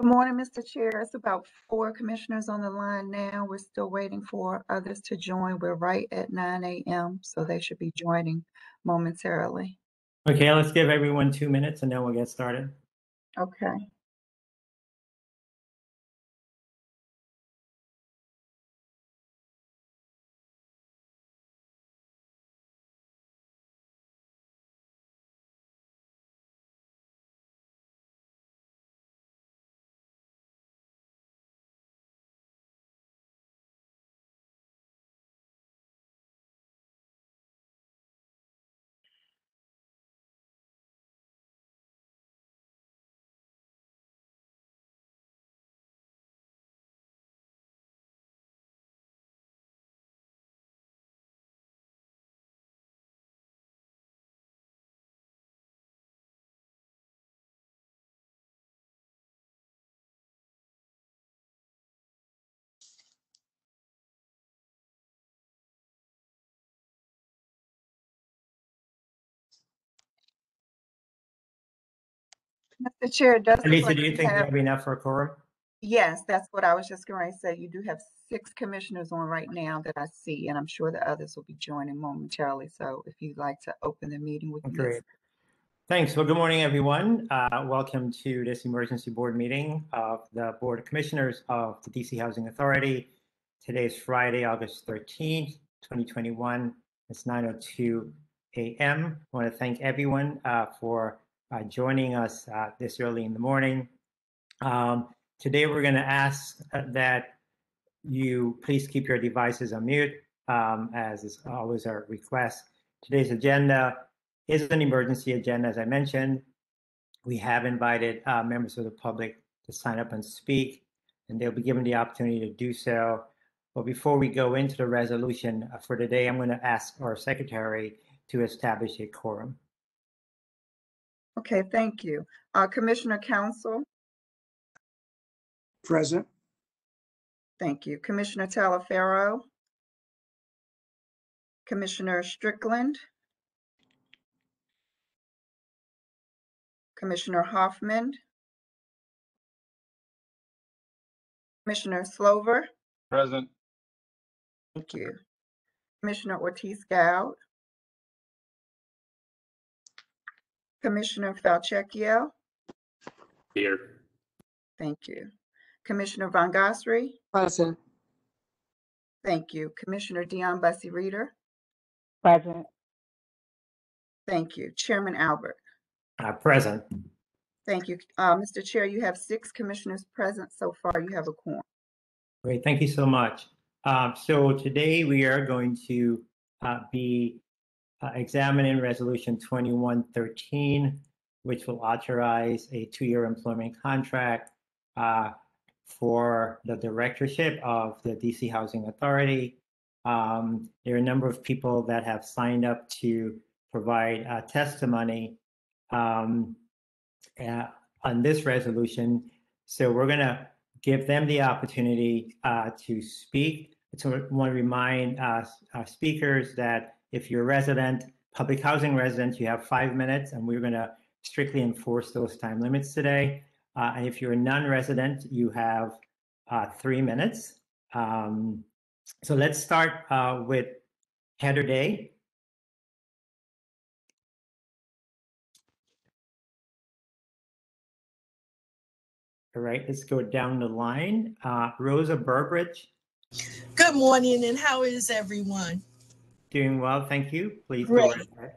Good morning, Mr. Chair. It's about 4 commissioners on the line now. We're still waiting for others to join. We're right at 9 a.m., so they should be joining momentarily. Okay, let's give everyone 2 minutes and then we'll get started. Okay. Mr. Chair, does look Lisa, like do you think that'll be enough for a quorum? Yes, that's what I was just going to say. You do have 6 commissioners on right now that I see, and I'm sure the others will be joining momentarily. So if you'd like to open the meeting with me. Great. Thanks. Well, good morning, everyone. Welcome to this emergency board meeting of the Board of Commissioners of the DC Housing Authority. Today is Friday, August 13th, 2021. It's 9:02 a.m. I want to thank everyone for joining us this early in the morning. Today, we're going to ask that you please keep your devices on mute, as is always our request. Today's agenda is an emergency agenda, as I mentioned. We have invited members of the public to sign up and speak, and they'll be given the opportunity to do so. But before we go into the resolution for today, I'm going to ask our secretary to establish a quorum. Okay, thank you. Commissioner Council. Present. Thank you. Commissioner Talaferro. Commissioner Strickland. Commissioner Hoffman. Commissioner Slover. Present. Thank you. Commissioner Ortiz-Goud. Commissioner Falchecchio. Here. Thank you. Commissioner Von Gossry. Present. Thank you. Commissioner Dion Bussey-Reeder. Present. Thank you. Chairman Albert. Present. Thank you. Mr. Chair, you have 6 commissioners present so far. You have a quorum. Great, thank you so much. So today we are going to be examining Resolution 2113, which will authorize a 2-year employment contract for the directorship of the DC Housing Authority. There are a number of people that have signed up to provide testimony on this resolution. So we're going to give them the opportunity to speak. So I want to remind our speakers that if you're a resident, public housing resident, you have 5 minutes, and we're going to strictly enforce those time limits today. And if you're a non-resident, you have 3 minutes. So let's start with Heather Day. All right, let's go down the line. Rosa Burbridge. Good morning, and how is everyone? Doing well, thank you. Please Great. go ahead.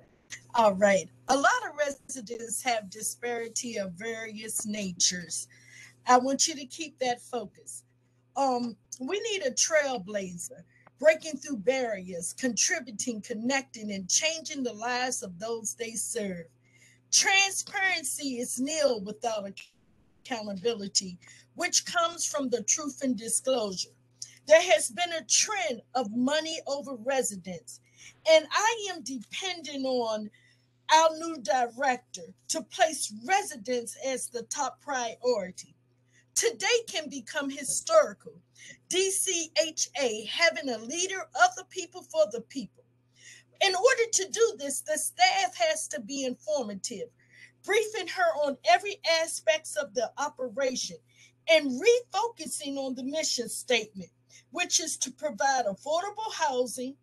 All right. A lot of residents have disparity of various natures. I want you to keep that focus. We need a trailblazer, breaking through barriers, contributing, connecting, and changing the lives of those they serve. Transparency is nil without accountability, which comes from the truth and disclosure. There has been a trend of money over residents, and I am depending on our new director to place residents as the top priority. Today can become historical. DCHA having a leader of the people for the people. In order to do this, the staff has to be informative, briefing her on every aspect of the operation, and refocusing on the mission statement, which is to provide affordable housing,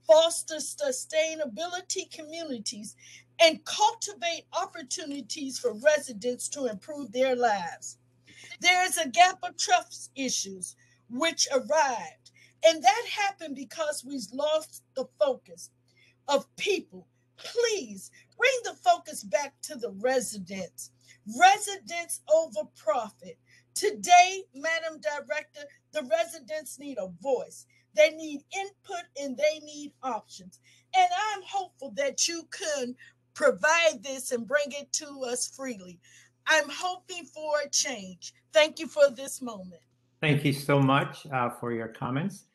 foster sustainability communities, and cultivate opportunities for residents to improve their lives. There is a gap of trust issues which arrived, and that happened because we lost the focus of people. Please bring the focus back to the residents. Residents over profit. Today, Madam Director, the residents need a voice. They need input and they need options. And I'm hopeful that you can provide this and bring it to us freely. I'm hoping for a change. Thank you for this moment. Thank you so much for your comments.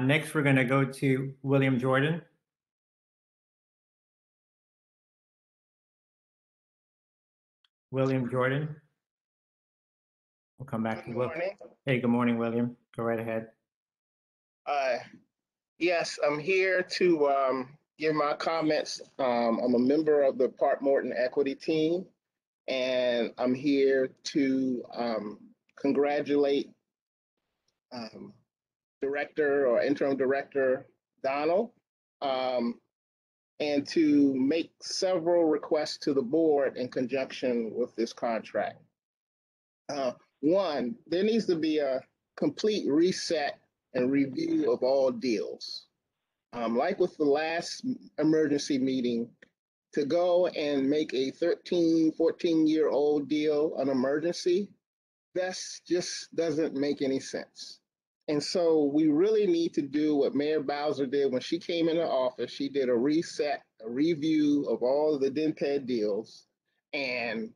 Next, we're going to go to William Jordan. William Jordan. We'll come back to William. Hey, good morning, William. Go right ahead. Yes, I'm here to give my comments. I'm a member of the Park Morton Equity Team, and I'm here to congratulate Director or Interim Director Donald, and to make several requests to the board in conjunction with this contract. One, there needs to be a complete reset and review of all deals. Like with the last emergency meeting, to go and make a 13, 14-year-old deal an emergency, that just doesn't make any sense. And so we really need to do what Mayor Bowser did when she came into office. She did a reset, a review of all of the DNPED deals and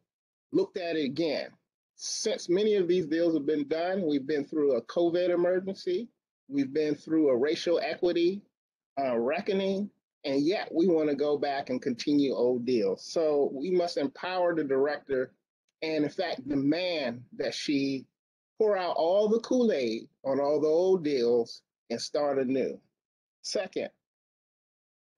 looked at it again. Since many of these deals have been done, we've been through a COVID emergency, we've been through a racial equity reckoning, and yet we want to go back and continue old deals. So we must empower the director and, in fact, demand that she pour out all the Kool-Aid on all the old deals and start anew. Second,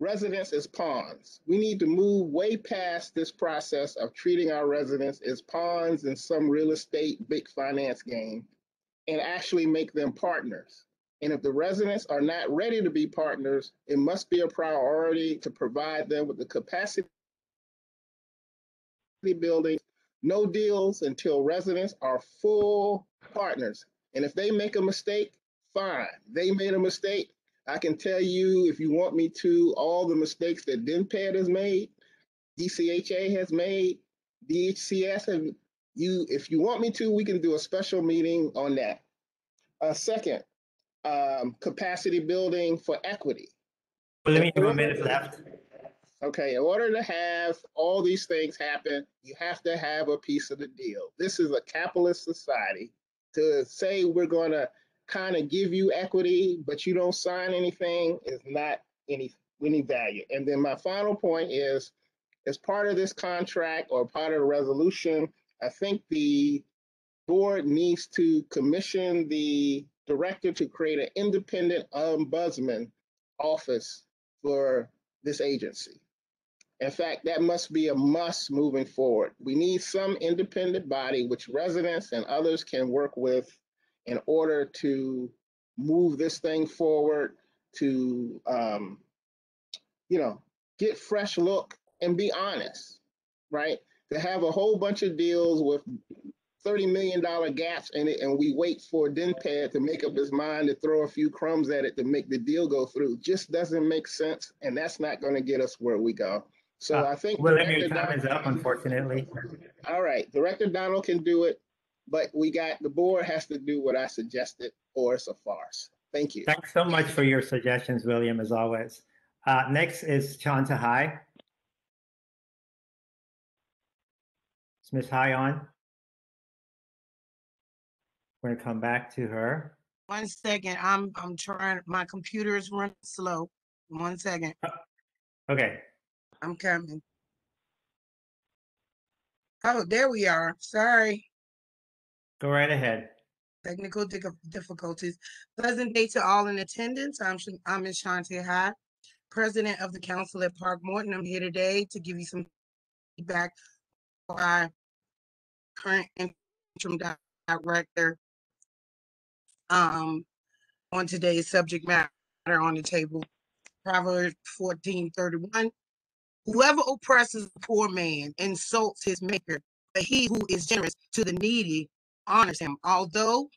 residents as pawns. We need to move way past this process of treating our residents as pawns in some real estate big finance game and actually make them partners. And if the residents are not ready to be partners, it must be a priority to provide them with the capacity building, no deals until residents are full partners. And if they make a mistake, fine. They made a mistake. I can tell you, if you want me to, all the mistakes that DNPED has made, DCHA has made, DHCS have, if you want me to, we can do a special meeting on that. Second, capacity building for equity. Well, let me have a minute left. Okay, in order to have all these things happen, you have to have a piece of the deal. This is a capitalist society. To say we're going to kind of give you equity, but you don't sign anything is not any value. And then my final point is, as part of this contract or part of the resolution, I think the board needs to commission the director to create an independent ombudsman office for this agency. In fact, that must be a must moving forward. We need some independent body which residents and others can work with in order to move this thing forward, to get fresh look and be honest, right? To have a whole bunch of deals with $30 million gaps in it, and we wait for DNPED to make up his mind to throw a few crumbs at it to make the deal go through, just doesn't make sense, and that's not going to get us where we go. So I think William, your time is up, unfortunately. All right, Director Donald can do it, but the board has to do what I suggested, or it's a farce. Thank you. Thanks so much for your suggestions, William, as always. Next is Chanta Hai. Is Ms. Hai on? We're gonna come back to her. 1 second. I'm trying. My computer is running slow. 1 second. Okay. I'm coming. Oh, there we are. Sorry. Go right ahead. Technical difficulties. Pleasant day to all in attendance. I'm Ms. Shantae High, President of the Council at Park Morton. I'm here today to give you some feedback for our current interim director on today's subject matter on the table. Proverbs 14:31. Whoever oppresses a poor man insults his maker, but he who is generous to the needy honors him. Although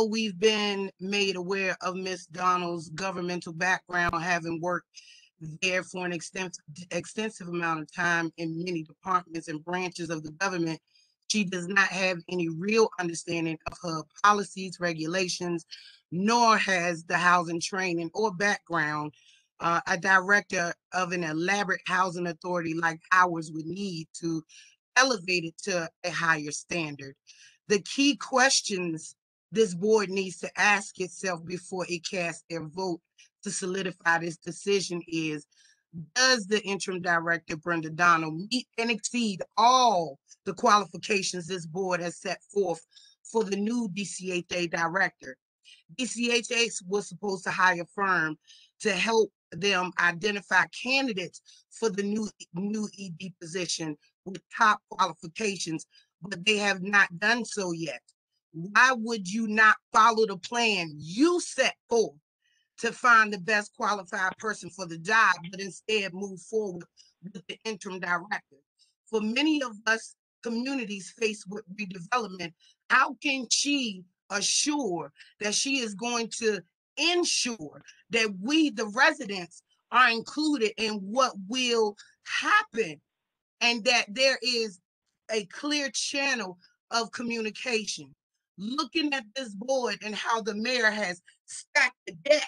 we've been made aware of Miss Donald's governmental background, having worked there for an extensive amount of time in many departments and branches of the government, she does not have any real understanding of her policies, regulations, nor has the housing training or background a director of an elaborate housing authority like ours would need to elevate it to a higher standard. The key questions this board needs to ask itself before it casts their vote to solidify this decision is, does the interim director, Brenda Donald, meet and exceed all the qualifications this board has set forth for the new DCHA director? DCHA was supposed to hire a firm to help them identify candidates for the new ED position with top qualifications, but they have not done so yet. Why would you not follow the plan you set forth to find the best qualified person for the job, but instead move forward with the interim director? For many of us, communities faced with redevelopment, how can she assure that she is going to ensure that we, the residents, are included in what will happen and that there is a clear channel of communication? Looking at this board and how the mayor has stacked the deck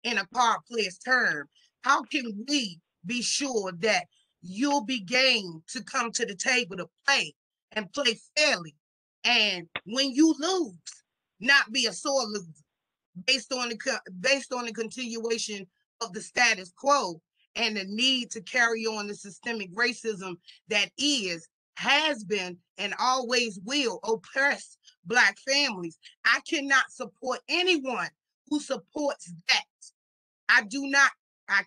in a power player's term, how can we be sure that you'll be game to come to the table to play and play fairly? And when you lose, not be a sore loser based on the continuation of the status quo and the need to carry on the systemic racism that has been, and always will oppress Black families. I cannot support anyone who supports that. I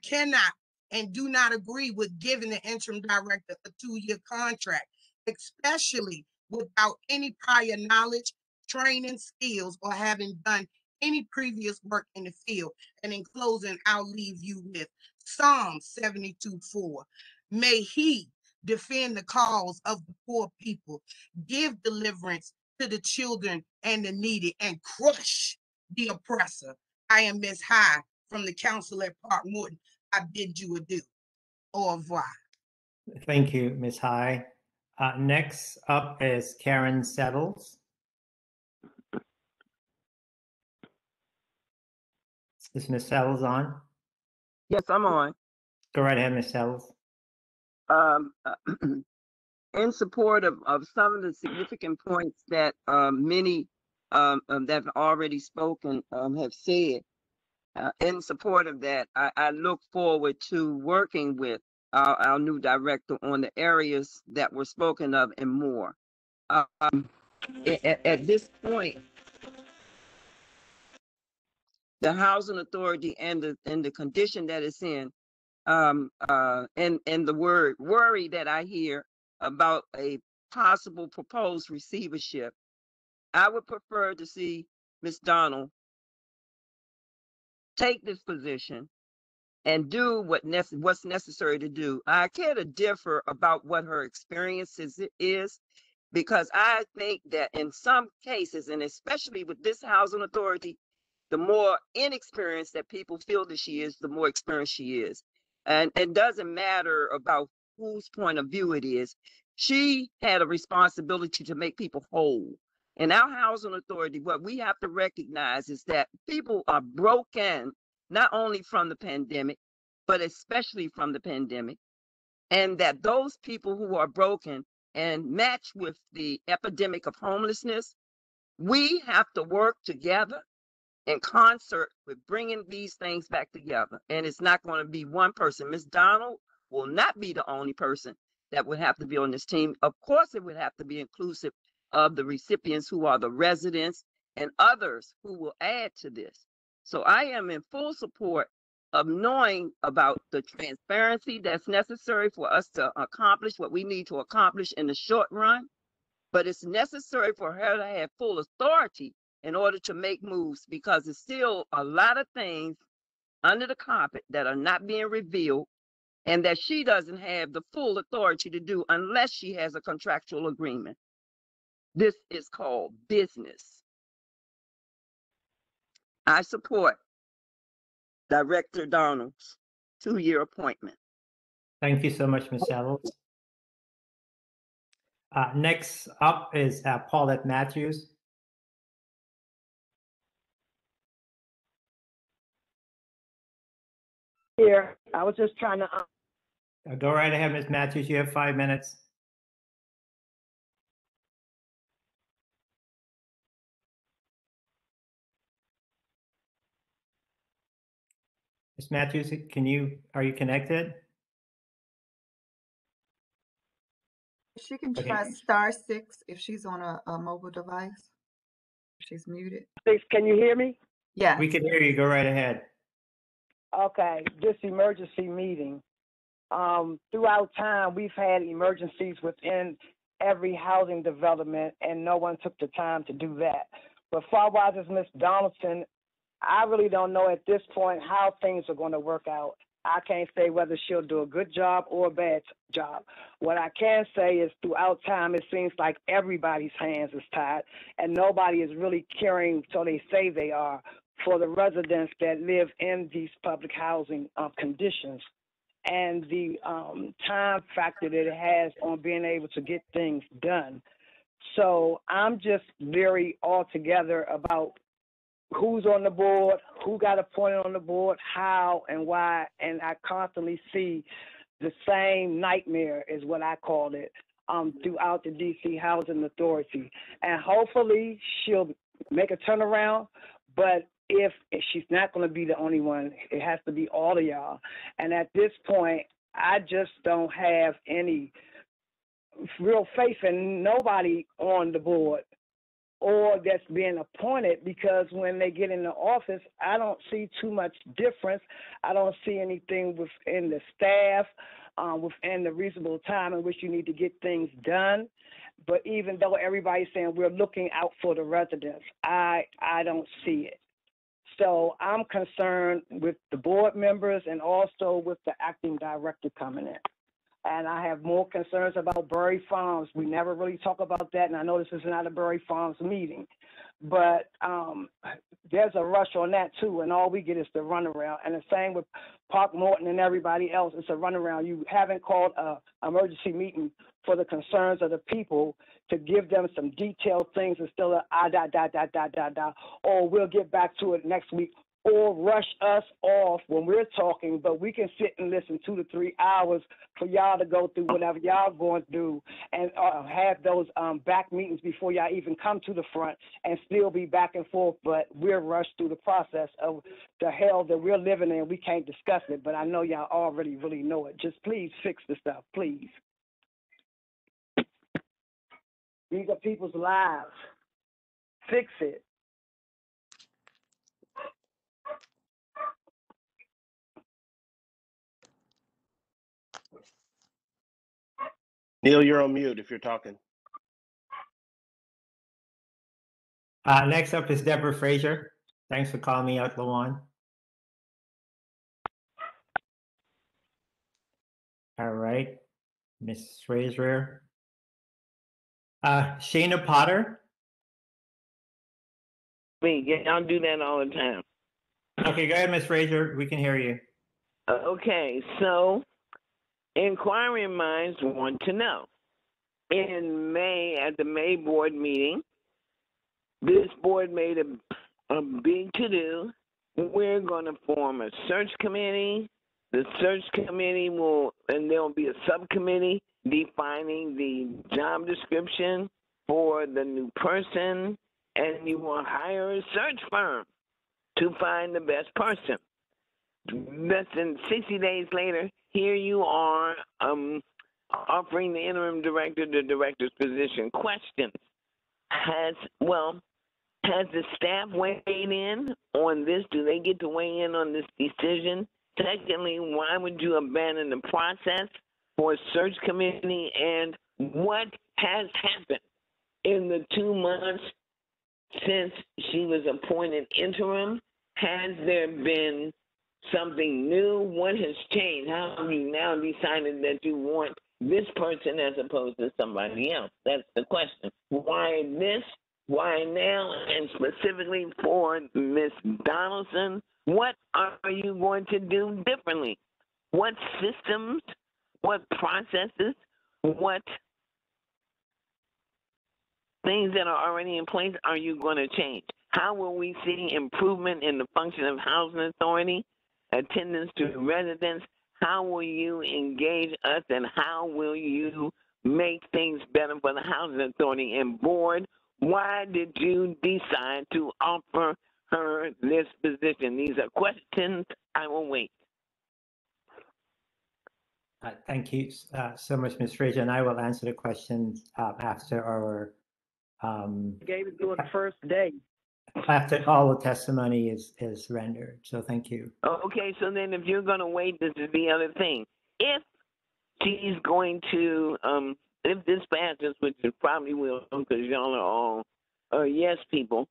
cannot and do not agree with giving the interim director a 2-year contract, especially without any prior knowledge, training, skills, or having done any previous work in the field. And in closing, I'll leave you with Psalm 72:4. May he defend the cause of the poor people, give deliverance to the children and the needy, and crush the oppressor. I am Miss High from the council at Park Morton. I bid you adieu. Au revoir. Thank you, Ms. High. Next up is Karen Settles. Is Ms. Settles on? Yes, I'm on. Go right ahead, Ms. Settles. In support of some of the significant points that many that have already spoken have said, in support of that, I look forward to working with our new director on the areas that were spoken of and more. At this point, the housing authority and the condition that it's in, and the word worry that I hear about a possible proposed receivership, I would prefer to see Ms. Donald take this position and do what's necessary to do. I care to differ about what her experience is, because I think that in some cases, and especially with this housing authority, the more inexperienced that people feel that she is, the more experienced she is. And it doesn't matter about whose point of view it is. She had a responsibility to make people whole. In our housing authority, what we have to recognize is that people are broken, not only from the pandemic, but especially from the pandemic. And that those people who are broken and matched with the epidemic of homelessness, we have to work together in concert with bringing these things back together. And it's not going to be one person. Ms. Donald will not be the only person that would have to be on this team. Of course, it would have to be inclusive of the recipients who are the residents and others who will add to this. So I am in full support of knowing about the transparency that's necessary for us to accomplish what we need to accomplish in the short run. but it's necessary for her to have full authority in order to make moves, because there's still a lot of things under the carpet that are not being revealed and that she doesn't have the full authority to do unless she has a contractual agreement. This is called business. I support Director Donald's 2-year appointment. Thank you so much, Ms. Saddles. Next up is Paulette Matthews. Here, I was just trying to. Go right ahead, Ms. Matthews. You have 5 minutes. Ms. Matthews, are you connected? She can Okay. try *6 if she's on a mobile device. She's muted. Can you hear me? Yeah. We can hear you. Go right ahead. Okay, this emergency meeting. Throughout time, we've had emergencies within every housing development, and no one took the time to do that. But far wise as Ms. Donaldson, I really don't know at this point how things are going to work out. I can't say whether she'll do a good job or a bad job. What I can say is throughout time, it seems like everybody's hands is tied, and nobody is really caring, so they say they are, for the residents that live in these public housing conditions, and the time factor that it has on being able to get things done. So I'm just very altogether about who's on the board, who got appointed on the board, how and why, and I constantly see the same nightmare is what I call it throughout the DC Housing Authority. And hopefully she'll make a turnaround, but if she's not going to be the only one, it has to be all of y'all. And at this point, I just don't have any real faith in nobody on the board or that's being appointed, because when they get in the office, I don't see too much difference. I don't see anything within the staff, within the reasonable time in which you need to get things done. But even though everybody's saying we're looking out for the residents, I don't see it. So I'm concerned with the board members and also with the acting director coming in. And I have more concerns about Berry Farms. We never really talk about that, and I know this is not a Berry Farms meeting. But there's a rush on that, too, and all we get is the runaround. And the same with Park Morton and everybody else. It's a runaround. You haven't called an emergency meeting for the concerns of the people to give them some detailed things instead of or we'll get back to it next week, or rush us off when we're talking, but we can sit and listen 2 to 3 hours for y'all to go through whatever y'all going through and have those back meetings before y'all even come to the front and still be back and forth, but we're rushed through the process of the hell that we're living in. We can't discuss it, but I know y'all already really know it. Just please fix the stuff, please. These are people's lives. Fix it. Neil, you're on mute if you're talking. Next up is Deborah Frazier. Thanks for calling me out, Lawan. All right, Ms. Frazier. Shayna Potter. Me, y'all do that all the time. Okay, go ahead, Ms. Frazier. We can hear you. Okay, so inquiring minds want to know. In May, at the May board meeting, this board made a big to-do. We're going to form a search committee. The search committee and there will be a subcommittee defining the job description for the new person, and you will hire a search firm to find the best person. Less than 60 days later, here you are offering the interim director the director's position. Questions. Has the staff weighed in on this? Do they get to weigh in on this decision? Secondly, why would you abandon the process for a search committee, and what has happened in the 2 months since she was appointed interim? Has there been something new? What has changed? How have you now decided that you want this person as opposed to somebody else? That's the question. Why this? Why now? And specifically for Ms. Donaldson, what are you going to do differently? What systems, what processes, what things that are already in place are you going to change? How will we see improvement in the function of housing authority, attendance to residents? How will you engage us, and how will you make things better for the housing authority and board? Why did you decide to offer her this position? These are questions. I will wait. Thank you so much, Ms. Frazier, and I will answer the questions after our Gave it to her the first day. after all the testimony is rendered. So thank you. Okay, so then if you're going to wait, this is the other thing. If she's going to, if this passes, which it probably will, because y'all are all yes people,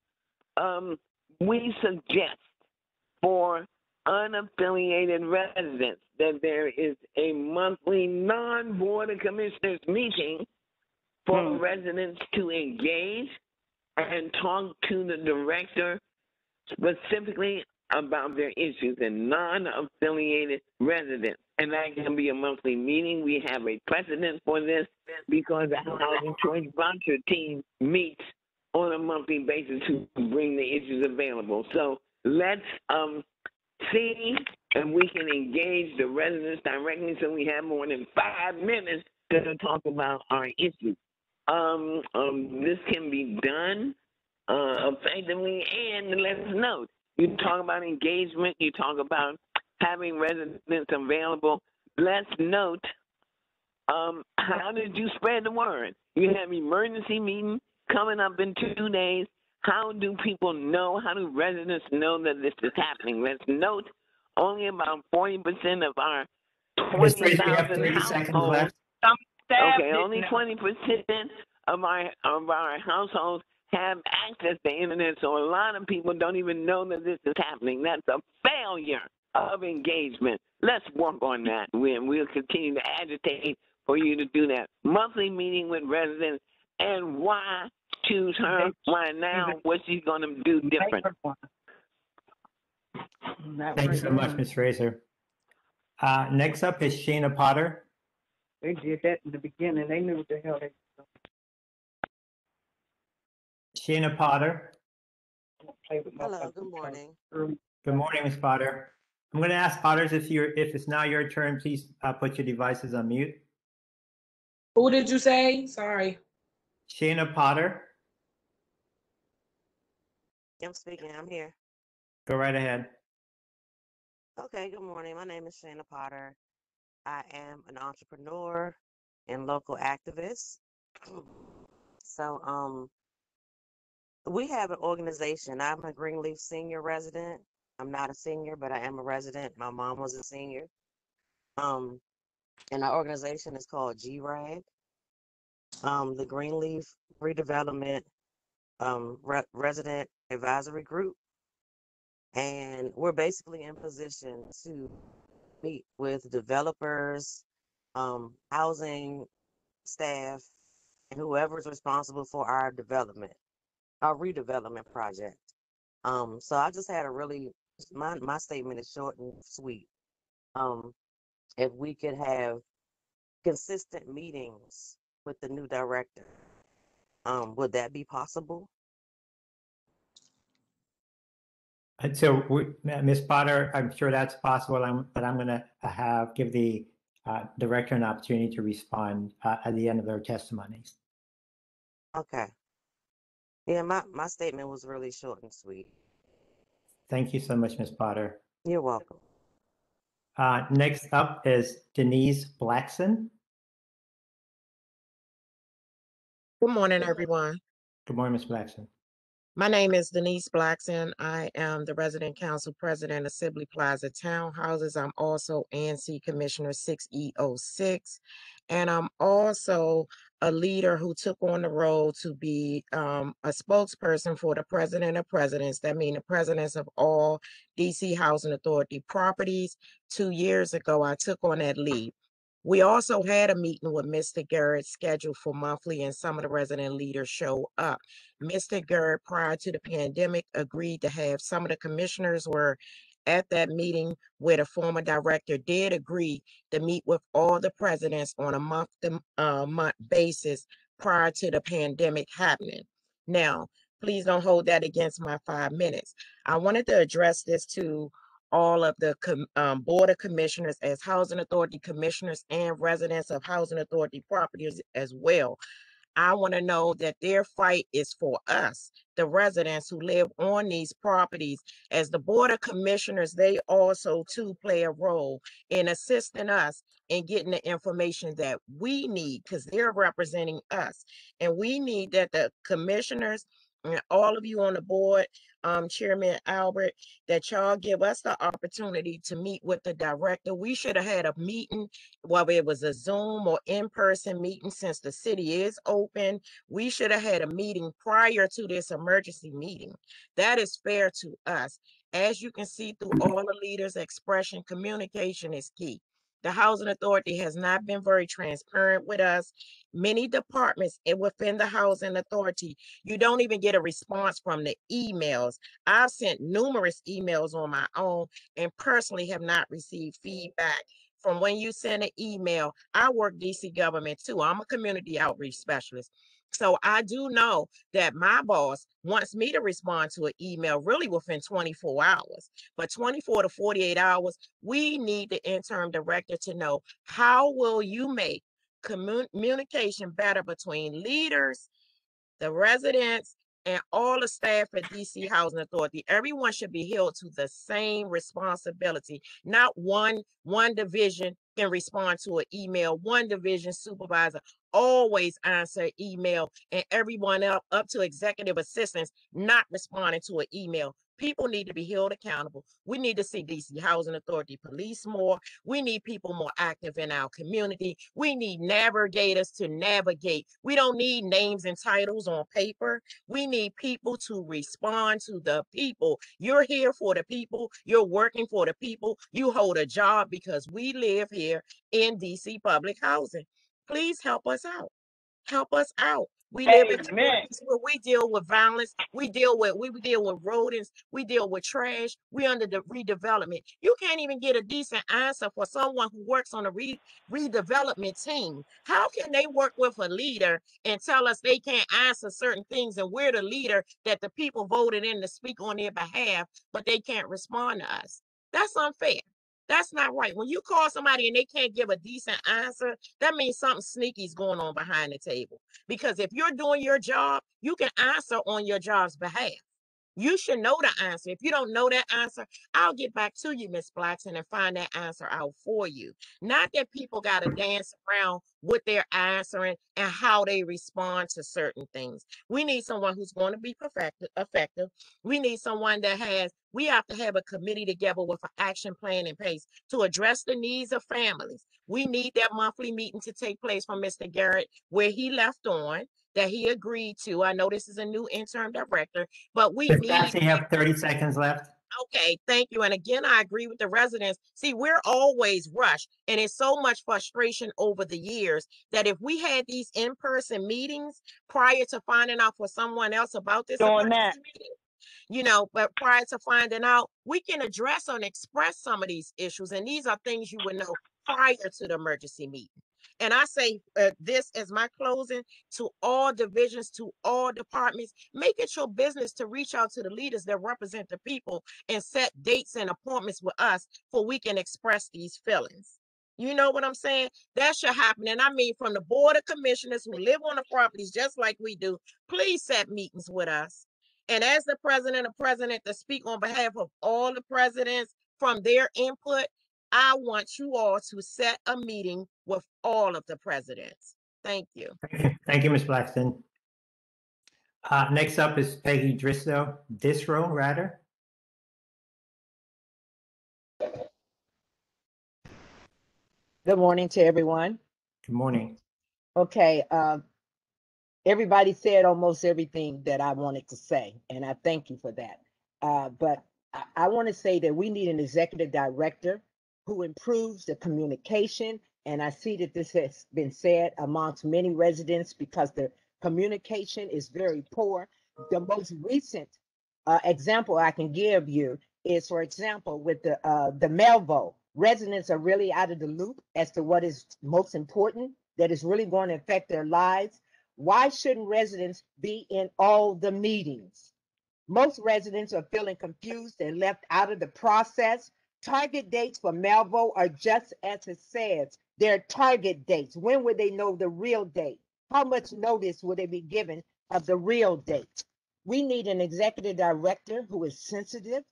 we suggest for unaffiliated residents that there is a monthly non-board of commissioners meeting for residents to engage and talk to the director specifically about their issues and non-affiliated residents. And that can be a monthly meeting. We have a precedent for this because the Housing Choice Voucher team meets on a monthly basis to bring the issues available. So let's see if we can engage the residents directly so we have more than 5 minutes to talk about our issues. This can be done effectively, and let's note, you talk about engagement, you talk about having residents available. Let's note, how did you spread the word? You have emergency meeting coming up in 2 days. How do people know? How do residents know that this is happening? Let's note, only about 40% of our Ms. Frazier, we have 20,000 30 seconds households. left. Okay, only 20% of our households have access to internet, so a lot of people don't even know that this is happening. That's a failure of engagement. Let's work on that. We'll continue to agitate for you to do that. Monthly meeting with residents, and why choose her? Why now? What she's going to do different? Thank you so much, Ms. Frazier. Next up is Shana Potter. They did that in the beginning. They knew what the hell they were Shana Potter. Hello, good morning. Good morning, Ms. Potter. I'm going to ask Potters if it's now your turn, please put your devices on mute. Who did you say? Sorry. Shana Potter. I'm speaking. I'm here. Go right ahead. Okay, good morning. My name is Shana Potter. I am an entrepreneur and local activist. So, we have an organization. I'm a Greenleaf senior resident. I'm not a senior, but I am a resident. My mom was a senior. And our organization is called GRAD, the Greenleaf Redevelopment Resident Advisory Group. And we're basically in position to meet with developers, housing staff, and whoever's responsible for our redevelopment project. So I just had a really, my statement is short and sweet. If we could have consistent meetings with the new director, would that be possible? And so, Ms. Potter, I'm sure that's possible, but I'm going to give the director an opportunity to respond at the end of their testimonies. Okay. Yeah, my statement was really short and sweet. Thank you so much, Ms. Potter. You're welcome. Next up is Denise Blackson. Good morning, everyone. Good morning, Ms. Blackson. My name is Denise Blackson. I am the Resident Council President of Sibley Plaza Townhouses. I'm also ANC Commissioner 6E06, and I'm also a leader who took on the role to be a spokesperson for the president of presidents. That means the presidents of all DC Housing Authority properties. 2 years ago, I took on that lead. We also had a meeting with Mr. Garrett scheduled for monthly, and some of the resident leaders show up. Mr. Garrett, prior to the pandemic, agreed to have some of the commissioners were at that meeting where the former director did agree to meet with all the presidents on a month-to-month basis prior to the pandemic happening. Now, please don't hold that against my 5 minutes. I wanted to address this to all of the Board of Commissioners as Housing Authority Commissioners and residents of Housing Authority properties as well. I want to know that their fight is for us, the residents who live on these properties. As the Board of Commissioners, they also too play a role in assisting us in getting the information that we need, because they're representing us. And we need that the commissioners and all of you on the board, Chairman Albert, that y'all give us the opportunity to meet with the director. We should have had a meeting, whether it was a Zoom or in-person meeting, since the city is open. We should have had a meeting prior to this emergency meeting. That is fair to us. As you can see through all the leaders' expression, communication is key. The Housing Authority has not been very transparent with us. Many departments within the Housing Authority, you don't even get a response from the emails. I've sent numerous emails on my own and personally have not received feedback from when you send an email. I work DC government too. I'm a community outreach specialist. So I do know that my boss wants me to respond to an email really within 24 hours. But 24 to 48 hours, we need the interim director to know, how will you make communication better between leaders, the residents, and all the staff at DC Housing Authority? Everyone should be held to the same responsibility. Not one division can respond to an email. One division supervisor always answer email, and everyone else up to executive assistants not responding to an email. People need to be held accountable. We need to see DC Housing Authority police more. We need people more active in our community. We need navigators to navigate. We don't need names and titles on paper. We need people to respond to the people. You're here for the people. You're working for the people. You hold a job because we live here in DC public housing. Please help us out. Help us out. We live in communities where we deal with violence, we deal with rodents, we deal with trash, we under the redevelopment. You can't even get a decent answer for someone who works on a redevelopment team. How can they work with a leader and tell us they can't answer certain things, and we're the leader that the people voted in to speak on their behalf, but they can't respond to us? That's unfair. That's not right. When you call somebody and they can't give a decent answer, that means something sneaky is going on behind the table. Because if you're doing your job, you can answer on your job's behalf. You should know the answer. If you don't know that answer, I'll get back to you, Miss Blackson, and find that answer out for you. Not that people got to dance around what they're answering and how they respond to certain things. We need someone who's going to be effective. We need someone we have to have a committee together with an action plan in place to address the needs of families. We need that monthly meeting to take place from Mr. Garrett, where he left on, that he agreed to. I know this is a new interim director, but we Ms. need. Blackson, you have 30 seconds left. Okay, thank you. And again, I agree with the residents. See, we're always rushed, and it's so much frustration over the years that if we had these in-person meetings prior to finding out for someone else about this emergency meeting, but prior to finding out, we can address and express some of these issues. And these are things you would know prior to the emergency meeting. And I say this as my closing to all divisions, to all departments: make it your business to reach out to the leaders that represent the people and set dates and appointments with us so we can express these feelings. You know what I'm saying? That should happen. And I mean, from the Board of Commissioners who live on the properties just like we do, please set meetings with us. And as the president to speak on behalf of all the presidents from their input, I want you all to set a meeting with all of the presidents. Thank you. Thank you, Ms. Blackson. Next up is Peggy Disrow. Good morning to everyone. Good morning. Okay, everybody said almost everything that I wanted to say, and I thank you for that. But I want to say that we need an executive director who improves the communication. And I see that this has been said amongst many residents because the communication is very poor. The most recent example I can give you is, for example, with the mail vote. Residents are really out of the loop as to what is most important, that is really going to affect their lives. Why shouldn't residents be in all the meetings? Most residents are feeling confused and left out of the process. Target dates for mail vote are just as it says. They're target dates. When would they know the real date? How much notice would they be given of the real date? We need an executive director who is sensitive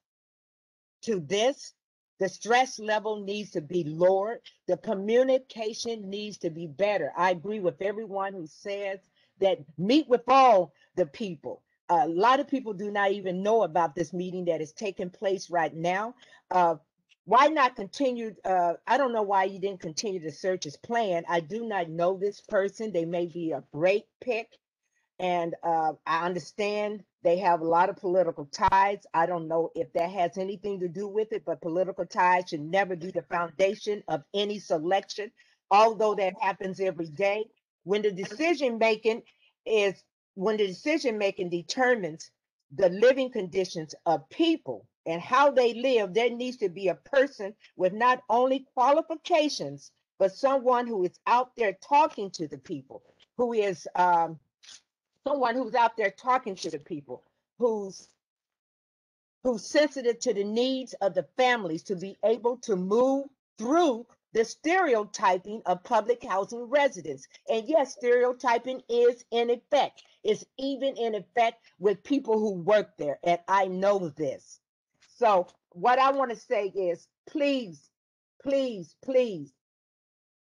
to this. The stress level needs to be lowered. The communication needs to be better. I agree with everyone who says that meet with all the people. A lot of people do not even know about this meeting that is taking place right now. Why not continue? I don't know why you didn't continue the search as planned. I do not know this person. They may be a great pick. And I understand they have a lot of political ties. I don't know if that has anything to do with it, but political ties should never be the foundation of any selection, although that happens every day. When the decision making determines the living conditions of people and how they live, there needs to be a person with not only qualifications, but someone who is out there talking to the people, who is someone who's out there talking to the people, who's sensitive to the needs of the families, to be able to move through the stereotyping of public housing residents. And yes, stereotyping is in effect. It's even in effect with people who work there, and I know this. So what I want to say is, please, please, please,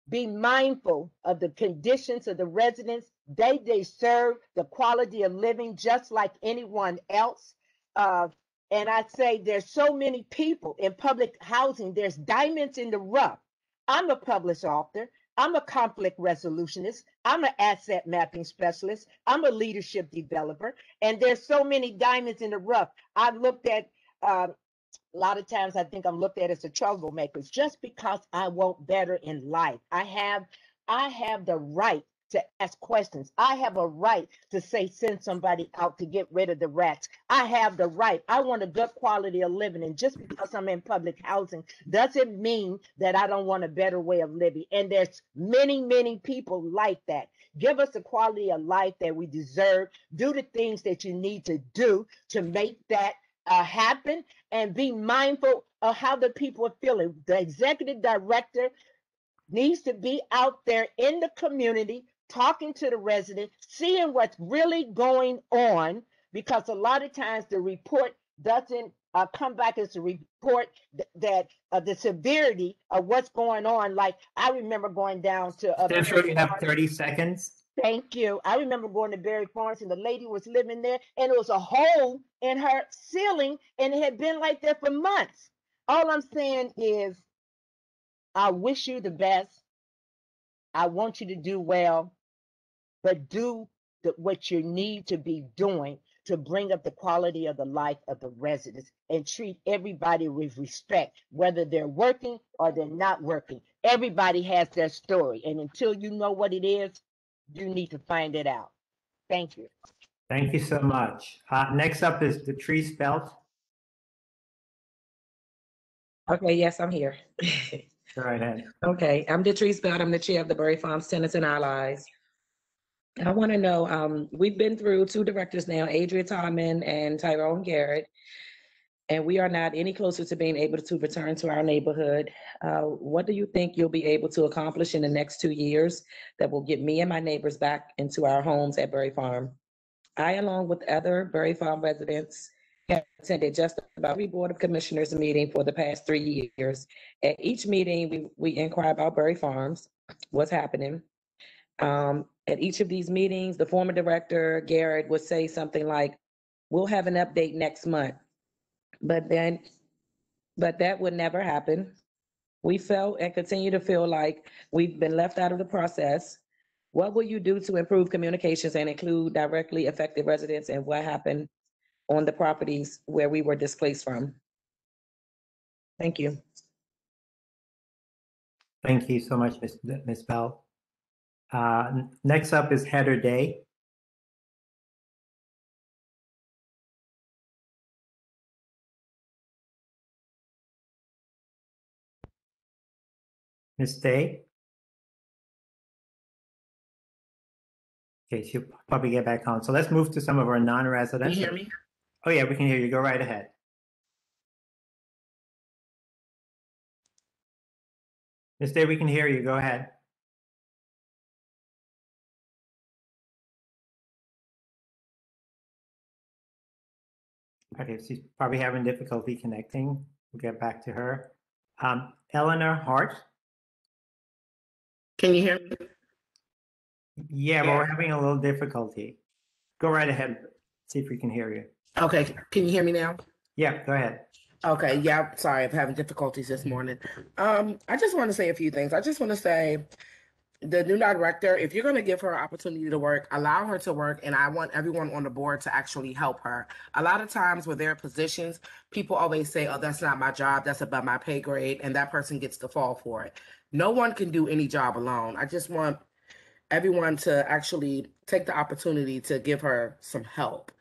be mindful of the conditions of the residents. They deserve the quality of living just like anyone else. And I say there's so many people in public housing, there's diamonds in the rough. I'm a published author. I'm a conflict resolutionist. I'm an asset mapping specialist. I'm a leadership developer. And there's so many diamonds in the rough. I've looked at a lot of times I think I'm looked at as a troublemaker just because I want better in life. I have the right to ask questions. I have a right to say, send somebody out to get rid of the rats. I have the right. I want a good quality of living. And just because I'm in public housing doesn't mean that I don't want a better way of living. And there's many, many people like that. Give us the quality of life that we deserve. Do the things that you need to do to make that happen, and be mindful of how the people are feeling. The executive director needs to be out there in the community, talking to the residents, seeing what's really going on, because a lot of times the report doesn't come back as a report that the severity of what's going on. Like I remember going down to Central, you have 30 seconds. Thank you. I remember going to Berry Farms and the lady was living there and it was a hole in her ceiling and it had been like that for months. All I'm saying is I wish you the best. I want you to do well, but do what you need to be doing to bring up the quality of the life of the residents and treat everybody with respect, whether they're working or they're not working. Everybody has their story. And until you know what it is, you need to find it out. Thank you. Thank you so much. Next up is Denise Blackson. Okay, yes, I'm here. Go right ahead. Okay, I'm Denise Blackson. I'm the chair of the Berry Farms Tenants and Allies. I want to know, we've been through 2 directors now, Adria Tallman and Tyrone Garrett, and we are not any closer to being able to return to our neighborhood. What do you think you'll be able to accomplish in the next 2 years that will get me and my neighbors back into our homes at Berry Farm? I, along with other Berry Farm residents, have attended just about every Board of Commissioners meeting for the past 3 years. At each meeting, we inquire about Berry Farms, what's happening. At each of these meetings, the former director, Garrett, would say something like, we'll have an update next month. But that would never happen. We felt and continue to feel like we've been left out of the process. What will you do to improve communications and include directly affected residents, and what happened on the properties where we were displaced from? Thank you. Thank you so much, Ms. Bell. Next up is Heather Day. Ms. Day? Okay, she'll probably get back on. So let's move to some of our non-residents. Can you hear me? Oh yeah, we can hear you. Go right ahead. Ms. Day, we can hear you. Go ahead. Okay, she's probably having difficulty connecting. We'll get back to her. Eleanor Hart. Can you hear me? Yeah, but we're having a little difficulty. Go right ahead. See if we can hear you. Okay, can you hear me now? Yeah, go ahead. Okay, yeah, sorry, I'm having difficulties this morning. I just want to say a few things. I just want to say the new director, if you're going to give her an opportunity to work, allow her to work, and I want everyone on the board to actually help her. A lot of times with their positions, people always say, oh, that's not my job, that's above my pay grade, and that person gets to fall for it. No one can do any job alone. I just want everyone to actually take the opportunity to give her some help.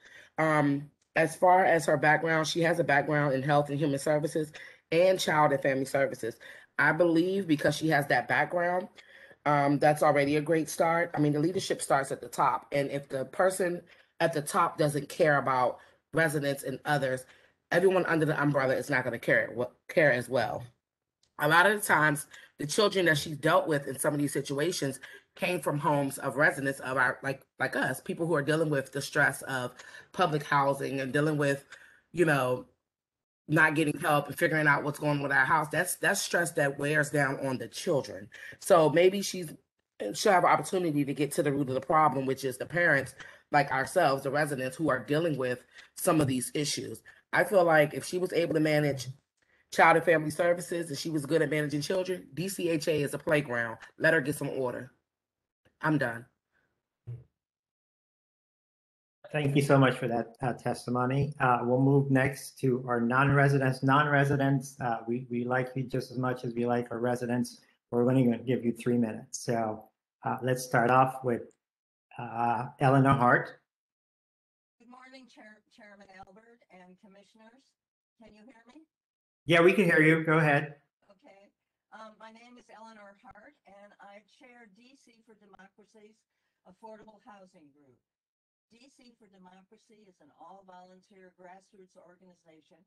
As far as her background, she has a background in health and human services and child and family services. I believe because she has that background, that's already a great start. I mean, the leadership starts at the top. And if the person at the top doesn't care about residents and others, everyone under the umbrella is not going to care as well. A lot of the times, the children that she's dealt with in some of these situations came from homes of residents of our like us, people who are dealing with the stress of public housing and dealing with, you know, not getting help and figuring out what's going on with our house. That's stress that wears down on the children. So maybe she'll have an opportunity to get to the root of the problem, which is the parents like ourselves, the residents who are dealing with some of these issues. I feel like if she was able to manage child and family services and she was good at managing children, DCHA is a playground. Let her get some order. I'm done. Thank you so much for that testimony. We'll move next to our non-residents. Non-residents, we like you just as much as we like our residents. We're only going to give you 3 minutes. So let's start off with Eleanor Hart. Good morning, Chairman Albert and commissioners. Can you hear me? Yeah, we can hear you. Go ahead. Okay. My name is Eleanor Hart, and I chair DC for Democracy's Affordable Housing Group. DC for Democracy is an all-volunteer grassroots organization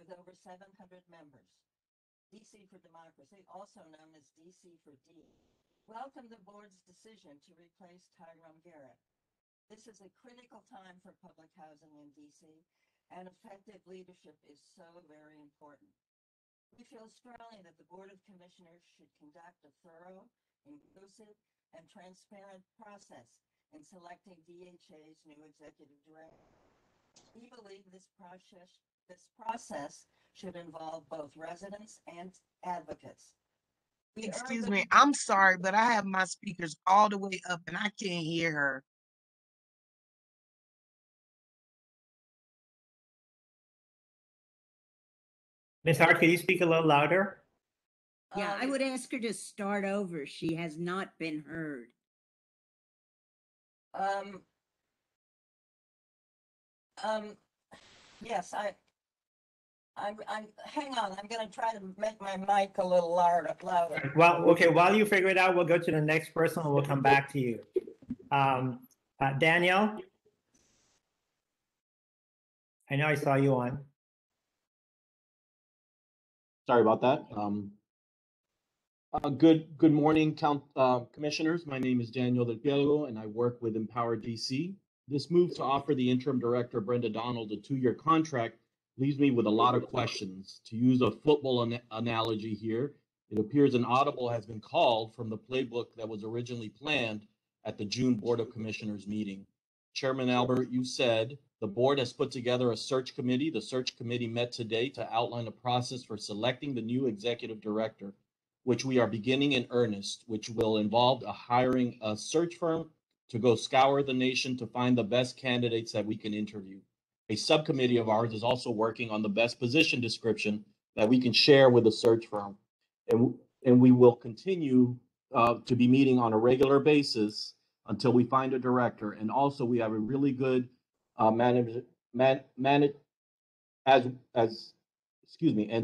with over 700 members. DC for Democracy, also known as DC for D, welcomed the board's decision to replace Tyrone Garrett. This is a critical time for public housing in DC, and effective leadership is so very important. We feel strongly that the Board of Commissioners should conduct a thorough, inclusive, and transparent process in selecting DHA's new executive director. We believe this process should involve both residents and advocates. Excuse me, I'm sorry, but I have my speakers all the way up and I can't hear her. Ms. Hart, can you speak a little louder? Yeah, I would ask her to start over. She has not been heard. Yes, hang on, I'm gonna try to make my mic a little louder. Well, okay, while you figure it out, we'll go to the next person and we'll come back to you. Danielle? I know I saw you on. Sorry about that. Good morning, commissioners. My name is Daniel Del Piero, and I work with Empower DC. This move to offer the interim director, Brenda Donald, a 2-year contract leaves me with a lot of questions. To use a football analogy here, it appears an audible has been called from the playbook that was originally planned at the June Board of Commissioners meeting. Chairman Albert, you said the board has put together a search committee. The search committee met today to outline a process for selecting the new executive director. which we are beginning in earnest, which will involve hiring a search firm to go scour the nation to find the best candidates that we can interview. A subcommittee of ours is also working on the best position description that we can share with the search firm. And we will continue to be meeting on a regular basis until we find a director. And also we have a really good and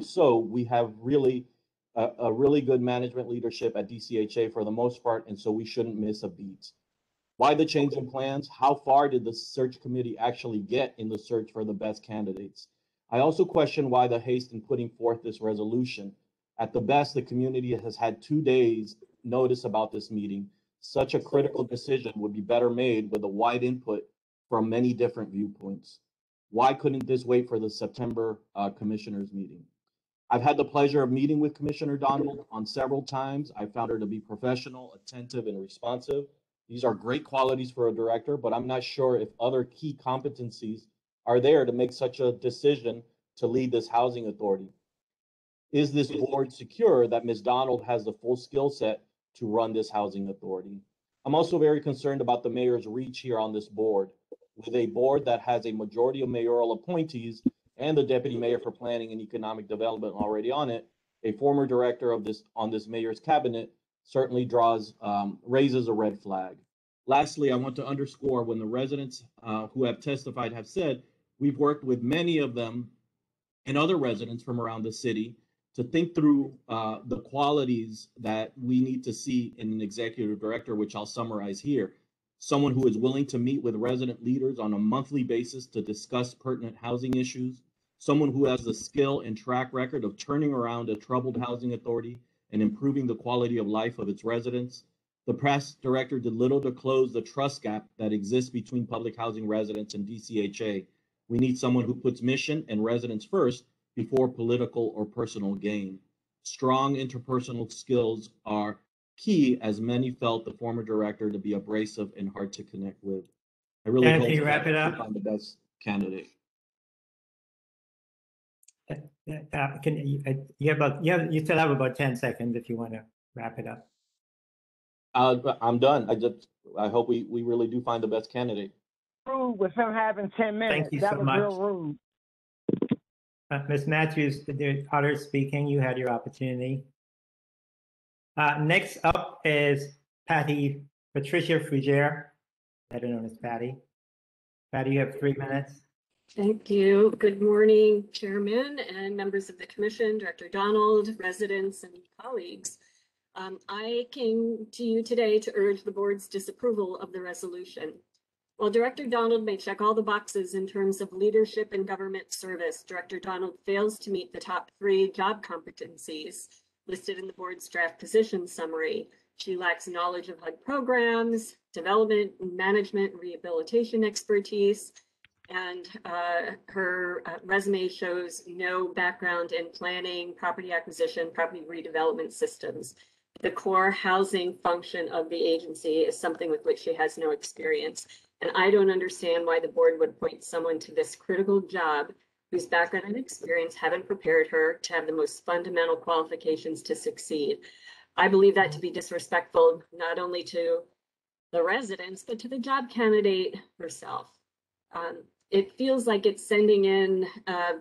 so we have really a really good management leadership at DCHA for the most part, and so we shouldn't miss a beat. Why the change in plans? How far did the search committee actually get in the search for the best candidates? I also question why the haste in putting forth this resolution. At the best, the community has had 2 days notice about this meeting. Such a critical decision would be better made with a wide input from many different viewpoints. Why couldn't this wait for the September commissioners meeting? I've had the pleasure of meeting with Commissioner Donald on several times. I found her to be professional, attentive, and responsive. These are great qualities for a director, but I'm not sure if other key competencies are there to make such a decision to lead this housing authority. Is this board secure that Ms. Donald has the full skill set to run this housing authority? I'm also very concerned about the mayor's reach here on this board. With a board that has a majority of mayoral appointees and the deputy mayor for planning and economic development already on it, a former director of this mayor's cabinet certainly raises a red flag. Lastly, I want to underscore when the residents who have testified have said, we've worked with many of them and other residents from around the city to think through the qualities that we need to see in an executive director, which I'll summarize here. Someone who is willing to meet with resident leaders on a monthly basis to discuss pertinent housing issues, someone who has the skill and track record of turning around a troubled housing authority and improving the quality of life of its residents. The past director did little to close the trust gap that exists between public housing residents and DCHA. We need someone who puts mission and residents first before political or personal gain. Strong interpersonal skills are key, as many felt the former director to be abrasive and hard to connect with. I really hope can you wrap it up? Find the best candidate. You still have about 10 seconds if you want to wrap it up. I'm done. I hope we really do find the best candidate. Rude with him having 10 minutes. Thank you that so was much. real rude. Ms. Matthews, the others speaking, you had your opportunity. Next up is Patricia Frazier, better known as Patty. Patty, you have 3 minutes. Thank you. Good morning, Chairman and members of the Commission, Director Donald, residents, and colleagues. I came to you today to urge the board's disapproval of the resolution. While Director Donald may check all the boxes in terms of leadership and government service, Director Donald fails to meet the top 3 job competencies listed in the board's draft position summary. She lacks knowledge of HUD programs, development, management, and rehabilitation expertise, and her resume shows no background in planning, property acquisition, property redevelopment systems. The core housing function of the agency is something with which she has no experience. And I don't understand why the board would appoint someone to this critical job whose background and experience haven't prepared her to have the most fundamental qualifications to succeed. I believe that to be disrespectful, not only to the residents, but to the job candidate herself. It feels like it's sending in an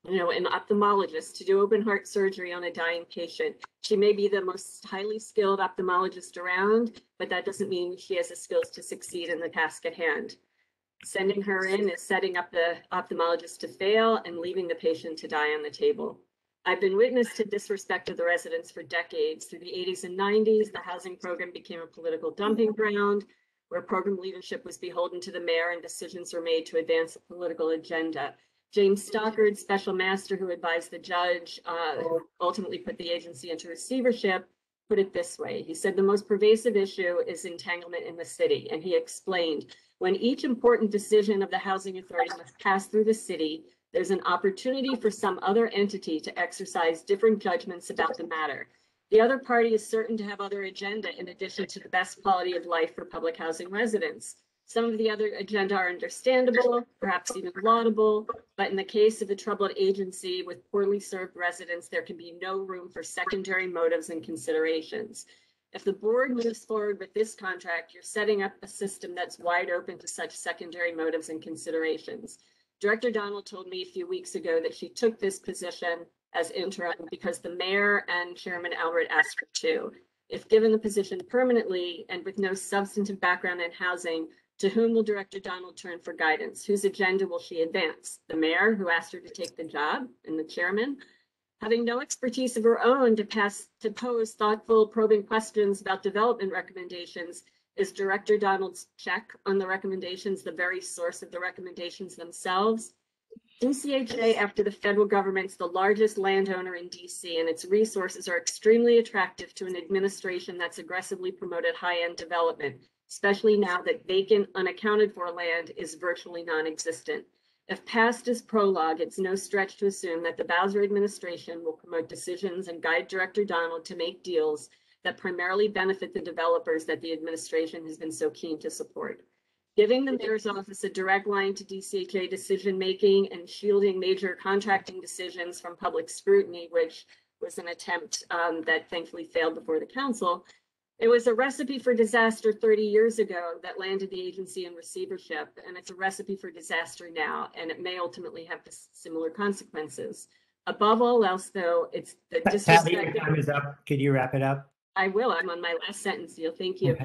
ophthalmologist to do open heart surgery on a dying patient. She may be the most highly skilled ophthalmologist around, but that doesn't mean she has the skills to succeed in the task at hand. Sending her in is setting up the ophthalmologist to fail and leaving the patient to die on the table. I've been witness to disrespect of the residents for decades. Through the 80s and 90s, the housing program became a political dumping ground where program leadership was beholden to the mayor and decisions were made to advance a political agenda. James Stockard, special master who advised the judge, ultimately put the agency into receivership, put it this way. He said the most pervasive issue is entanglement in the city. And he explained, when each important decision of the housing authority must pass through the city, there's an opportunity for some other entity to exercise different judgments about the matter. The other party is certain to have other agenda in addition to the best quality of life for public housing residents. Some of the other agenda are understandable, perhaps even laudable, but in the case of a troubled agency with poorly served residents, there can be no room for secondary motives and considerations. If the board moves forward with this contract, you're setting up a system that's wide open to such secondary motives and considerations. Director Donald told me a few weeks ago that she took this position as interim because the mayor and Chairman Albert asked her to. If given the position permanently and with no substantive background in housing, to whom will Director Donald turn for guidance? Whose agenda will she advance? The mayor, who asked her to take the job, and the chairman? Having no expertise of her own to pose thoughtful, probing questions about development recommendations, is Director Donald's check on the recommendations the very source of the recommendations themselves? DCHA, after the federal government's the largest landowner in DC, and its resources are extremely attractive to an administration that's aggressively promoted high-end development, especially now that vacant, unaccounted for land is virtually non-existent. If passed as prologue, it's no stretch to assume that the Bowser administration will promote decisions and guide Director Donald to make deals that primarily benefit the developers that the administration has been so keen to support. Giving the mayor's office a direct line to DCHA decision-making and shielding major contracting decisions from public scrutiny, which was an attempt that thankfully failed before the council. It was a recipe for disaster 30 years ago that landed the agency in receivership, and it's a recipe for disaster now, and it may ultimately have similar consequences. Above all else, though, it's the disrespect. Your time is up. Could you wrap it up? I will. I'm on my last sentence, Neil. Thank you.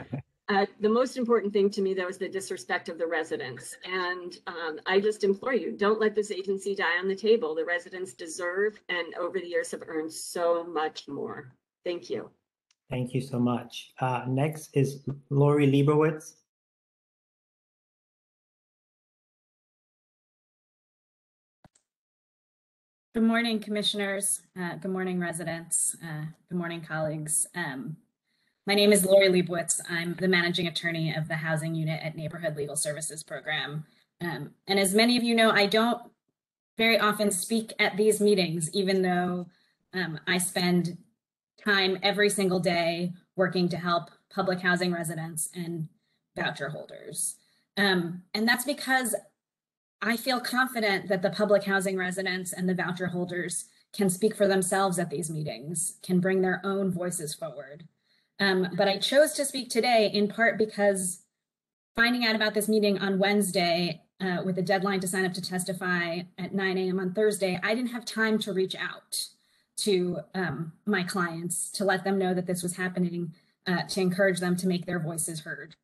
The most important thing to me, though, is the disrespect of the residents. And I just implore you, don't let this agency die on the table. The residents deserve and over the years have earned so much more. Thank you. Thank you so much. Next is Lori Leibowitz. Good morning, commissioners. Good morning, residents. Good morning, colleagues. My name is Lori Leibowitz. I'm the managing attorney of the housing unit at Neighborhood Legal Services Program. And as many of you know, I don't very often speak at these meetings, even though I spend time every single day working to help public housing residents and voucher holders. And that's because I feel confident that the public housing residents and the voucher holders can speak for themselves at these meetings, can bring their own voices forward. But I chose to speak today in part because finding out about this meeting on Wednesday with a deadline to sign up to testify at 9 a.m. on Thursday, I didn't have time to reach out to my clients to let them know that this was happening, to encourage them to make their voices heard.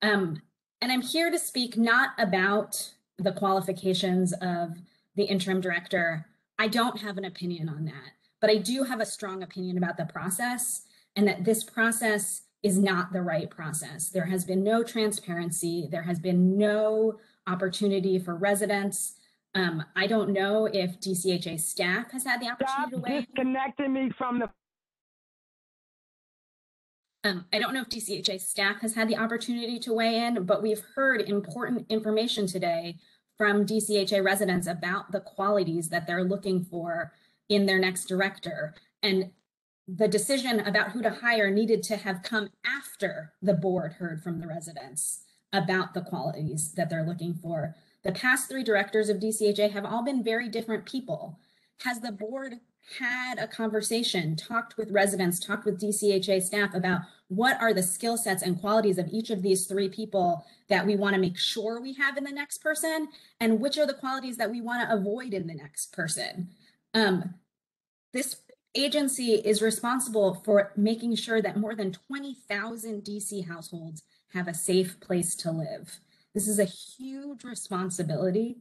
And I'm here to speak not about the qualifications of the interim director. I don't have an opinion on that, but I do have a strong opinion about the process and that this process is not the right process. There has been no transparency. There has been no opportunity for residents. I don't know if DCHA staff has had the opportunity to weigh in. Disconnecting me from the. I don't know if DCHA staff has had the opportunity to weigh in, but we've heard important information today from DCHA residents about the qualities that they're looking for in their next director. And the decision about who to hire needed to have come after the board heard from the residents about the qualities that they're looking for. The past 3 directors of DCHA have all been very different people. Has the board had a conversation, talked with residents, talked with DCHA staff about what are the skill sets and qualities of each of these 3 people that we want to make sure we have in the next person, and which are the qualities that we want to avoid in the next person? This agency is responsible for making sure that more than 20,000 DC households have a safe place to live. This is a huge responsibility.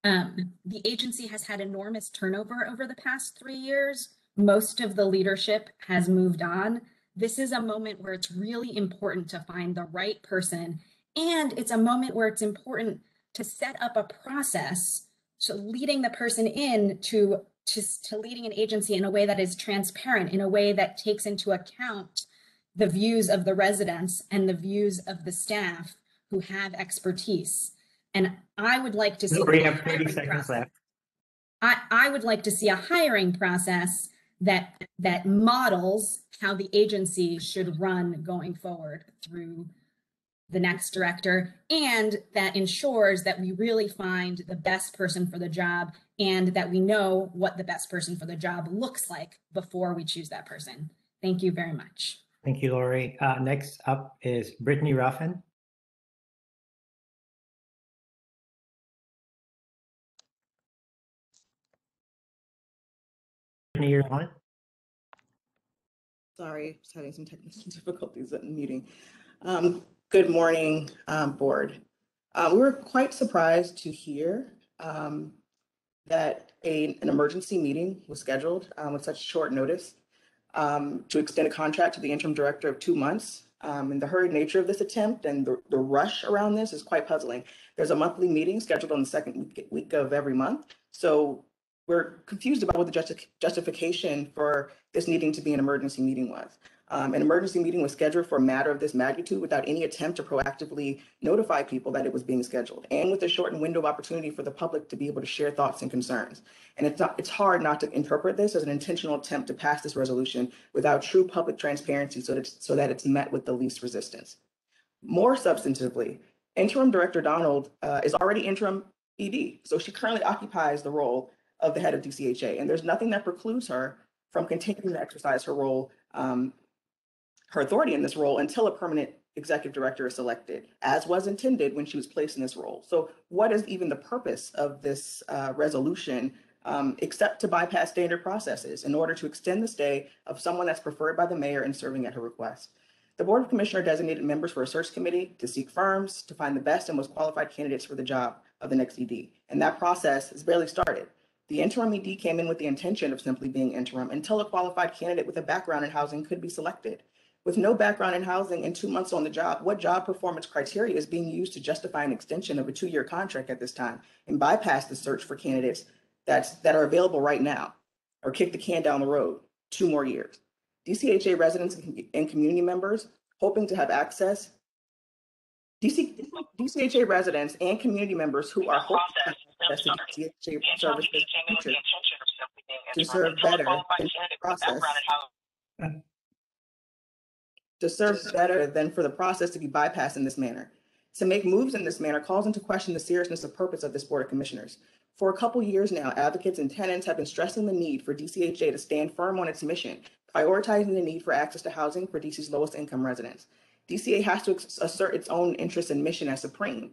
The agency has had enormous turnover over the past 3 years. Most of the leadership has moved on. This is a moment where it's really important to find the right person. And it's a moment where it's important to set up a process, so leading the person in to leading an agency in a way that is transparent, in a way that takes into account the views of the residents and the views of the staff who have expertise. And I would like to see We have 30 seconds left. I would like to see a hiring process that models how the agency should run going forward through the next director, and that ensures that we really find the best person for the job and that we know what the best person for the job looks like before we choose that person. Thank you very much. Thank you, Lori. Next up is Brittany Ruffin. Brittany, you're on. Sorry, just having some technical difficulties at the meeting. Good morning, board. We were quite surprised to hear that an emergency meeting was scheduled with such short notice to extend a contract to the interim director of 2 months. And the hurried nature of this attempt and the rush around this is quite puzzling. There's a monthly meeting scheduled on the second week of every month. So we're confused about what the justification for this needing to be an emergency meeting was. An emergency meeting was scheduled for a matter of this magnitude without any attempt to proactively notify people that it was being scheduled, and with a shortened window of opportunity for the public to be able to share thoughts and concerns. And it's hard not to interpret this as an intentional attempt to pass this resolution without true public transparency so that it's met with the least resistance. More substantively, Interim Director Donald is already interim ED, so she currently occupies the role of the head of DCHA, and there's nothing that precludes her from continuing to exercise her role, her authority in this role until a permanent executive director is selected, as was intended when she was placed in this role. So what is even the purpose of this resolution except to bypass standard processes in order to extend the stay of someone that's preferred by the mayor and serving at her request? The Board of Commissioners designated members for a search committee to seek firms to find the best and most qualified candidates for the job of the next ED. And that process has barely started. The interim ED came in with the intention of simply being interim until a qualified candidate with a background in housing could be selected. With no background in housing and 2 months on the job, what job performance criteria is being used to justify an extension of a 2-year contract at this time and bypass the search for candidates that are available right now, or kick the can down the road 2 more years? DCHA residents and community members hoping to have access, DCHA residents and community members who are hoping to have access to DCHA services in the future to serve better than for the process to be bypassed in this manner. To make moves in this manner calls into question the seriousness of purpose of this Board of Commissioners. For a couple years now, advocates and tenants have been stressing the need for DCHA to stand firm on its mission, prioritizing the need for access to housing for DC's lowest income residents. DCA has to assert its own interest and mission as supreme,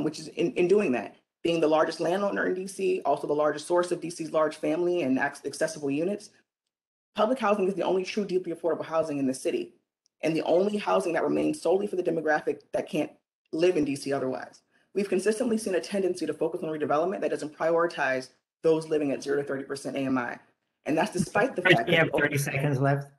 which is in doing that, being the largest landowner in DC, also the largest source of DC's large family and accessible units. Public housing is the only true deeply affordable housing in the city, and the only housing that remains solely for the demographic that can't live in DC otherwise. We've consistently seen a tendency to focus on redevelopment that doesn't prioritize those living at 0 to 30% AMI. And that's despite the fact we have 30 seconds left.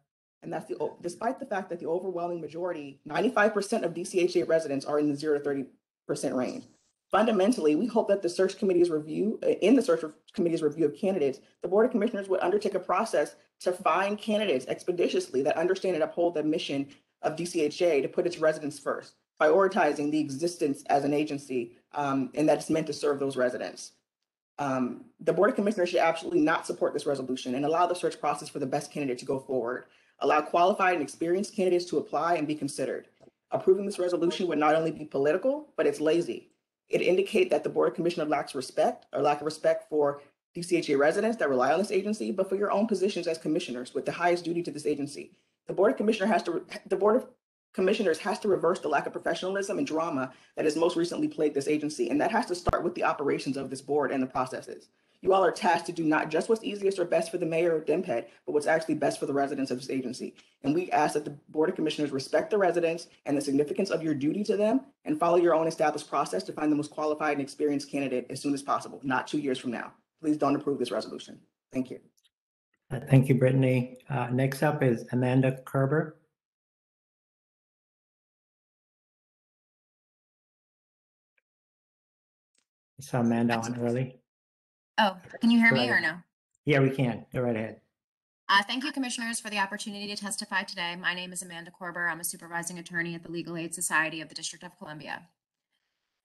And that's despite the fact that the overwhelming majority, 95% of DCHA residents are in the 0 to 30% range. Fundamentally, we hope that the search committee's review of candidates, the Board of Commissioners would undertake a process to find candidates expeditiously that understand and uphold the mission of DCHA to put its residents first, prioritizing the existence as an agency and that it's meant to serve those residents. The Board of Commissioners should absolutely not support this resolution and allow the search process for the best candidate to go forward. Allow qualified and experienced candidates to apply and be considered. Approving this resolution would not only be political, but it's lazy. It indicates that the Board of Commissioners lacks respect or lack of respect for DCHA residents that rely on this agency, but for your own positions as commissioners with the highest duty to this agency. The Board of Commissioners has to reverse the lack of professionalism and drama that has most recently plagued this agency, and that has to start with the operations of this board and the processes. You all are tasked to do not just what's easiest or best for the mayor or DMPED, but what's actually best for the residents of this agency. And we ask that the Board of Commissioners respect the residents and the significance of your duty to them and follow your own established process to find the most qualified and experienced candidate as soon as possible, not 2 years from now. Please don't approve this resolution. Thank you. Thank you, Brittany. Next up is Amanda Kerber. I saw Amanda on early. Oh, can you hear me Right. or no? Yeah, we can. Go right ahead. Thank you, commissioners, for the opportunity to testify today. My name is Amanda Korber. I'm a supervising attorney at the Legal Aid Society of the District of Columbia.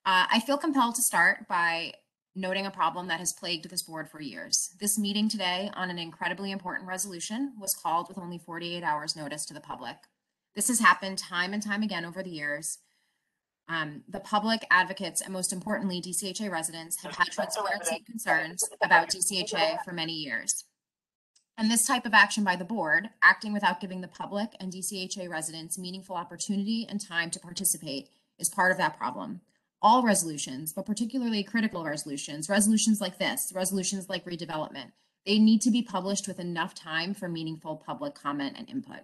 I feel compelled to start by noting a problem that has plagued this board for years. This meeting today on an incredibly important resolution was called with only 48 hours notice to the public. This has happened time and time again over the years. The public, advocates, and most importantly, DCHA residents have had transparency concerns about DCHA for many years. And this type of action by the board, acting without giving the public and DCHA residents meaningful opportunity and time to participate, is part of that problem. All resolutions, but particularly critical resolutions like this, resolutions like redevelopment, they need to be published with enough time for meaningful public comment and input.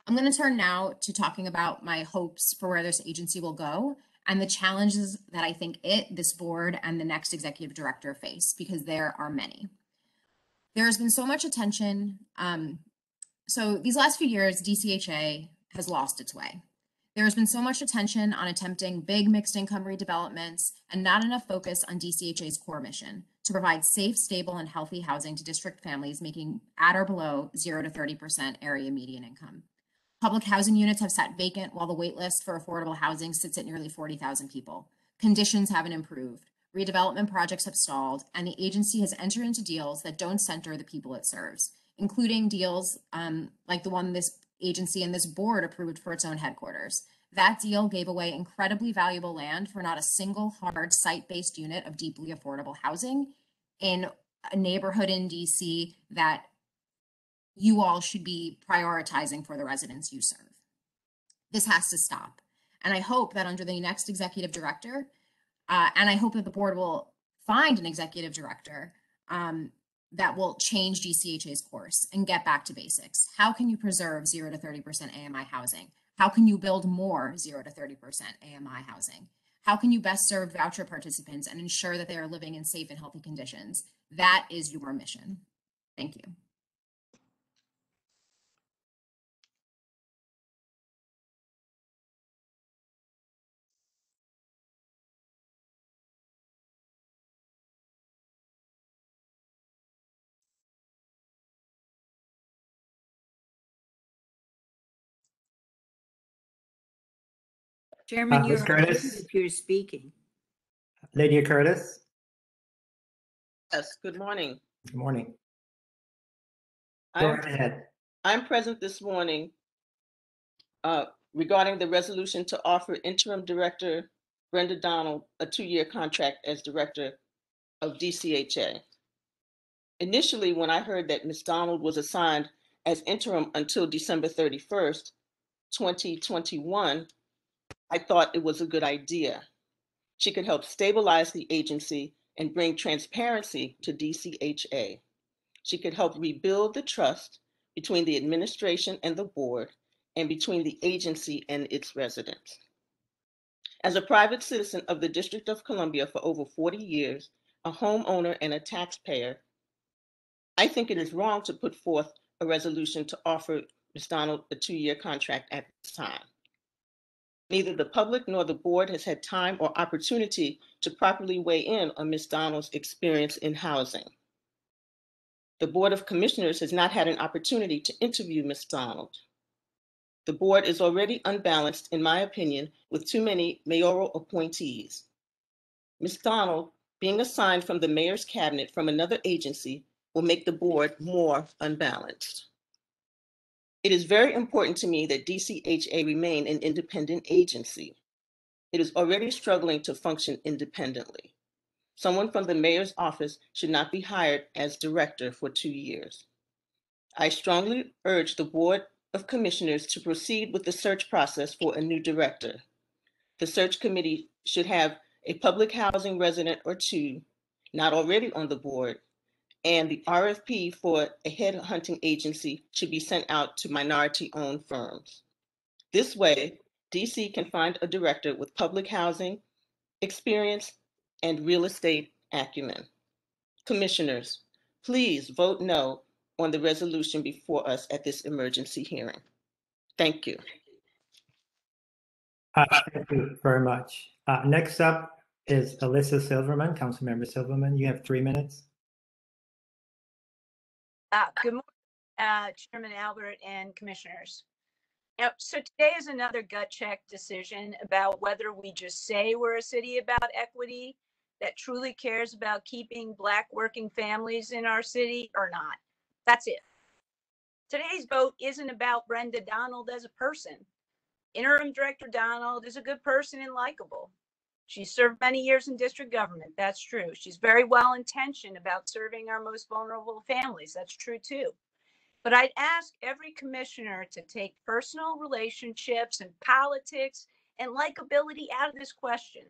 I'm going to turn now to talking about my hopes for where this agency will go and the challenges that I think this board, and the next executive director face, because there are many. There has been so much attention. So these last few years, DCHA has lost its way. There has been so much attention on attempting big mixed income redevelopments and not enough focus on DCHA's core mission to provide safe, stable, and healthy housing to district families making at or below 0 to 30% area median income. Public housing units have sat vacant while the wait list for affordable housing sits at nearly 40,000 people. Conditions haven't improved. Redevelopment projects have stalled, and the agency has entered into deals that don't center the people it serves, including deals like the one this agency and this board approved for its own headquarters. That deal gave away incredibly valuable land for not a single hard site-based unit of deeply affordable housing in a neighborhood in DC that you all should be prioritizing for the residents you serve. This has to stop. And I hope that under the next executive director, and I hope that the board will find an executive director that will change DCHA's course and get back to basics. How can you preserve 0 to 30% AMI housing? How can you build more 0 to 30% AMI housing? How can you best serve voucher participants and ensure that they are living in safe and healthy conditions? That is your mission. Thank you. Chairman, Ms. you're Curtis? muted if you're speaking. Lydia Curtis? Yes, good morning. Good morning. Go right ahead. I'm present this morning regarding the resolution to offer Interim Director Brenda Donald a 2-year contract as Director of DCHA. Initially, when I heard that Ms. Donald was assigned as interim until December 31st, 2021, I thought it was a good idea. She could help stabilize the agency and bring transparency to DCHA. She could help rebuild the trust between the administration and the board, and between the agency and its residents. As a private citizen of the District of Columbia for over 40 years, a homeowner and a taxpayer, I think it is wrong to put forth a resolution to offer Ms. Donald a 2-year contract at this time. Neither the public nor the board has had time or opportunity to properly weigh in on Ms. Donald's experience in housing. The Board of Commissioners has not had an opportunity to interview Ms. Donald. The board is already unbalanced, in my opinion, with too many mayoral appointees. Ms. Donald, being assigned from the mayor's cabinet from another agency, will make the board more unbalanced. It is very important to me that DCHA remain an independent agency. It is already struggling to function independently. Someone from the mayor's office should not be hired as director for 2 years. I strongly urge the Board of Commissioners to proceed with the search process for a new director. The search committee should have a public housing resident or 2, not already on the board, and the RFP for a headhunting agency should be sent out to minority-owned firms. This way, DC can find a director with public housing experience and real estate acumen. Commissioners, please vote no on the resolution before us at this emergency hearing. Thank you. Thank you very much. Next up is Alyssa Silverman, Councilmember Silverman. You have 3 minutes. Good morning, Chairman Albert and Commissioners. So today is another gut check decision about whether we just say we're a city about equity that truly cares about keeping Black working families in our city or not. That's it. Today's vote isn't about Brenda Donald as a person. Interim Director Donald is a good person and likable. She served many years in district government. That's true. She's very well intentioned about serving our most vulnerable families. That's true too. But I'd ask every commissioner to take personal relationships and politics and likability out of this question.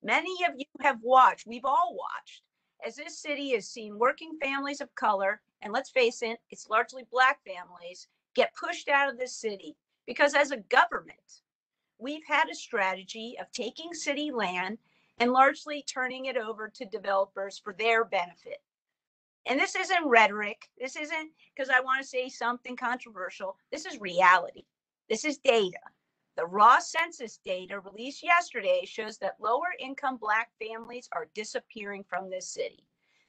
Many of you have watched, we've all watched, as this city has seen working families of color, and let's face it, it's largely Black families, get pushed out of this city because as a government, we've had a strategy of taking city land and largely turning it over to developers for their benefit. And this isn't rhetoric. This isn't because I want to say something controversial. This is reality. This is data. The raw census data released yesterday shows that lower income Black families are disappearing from this city.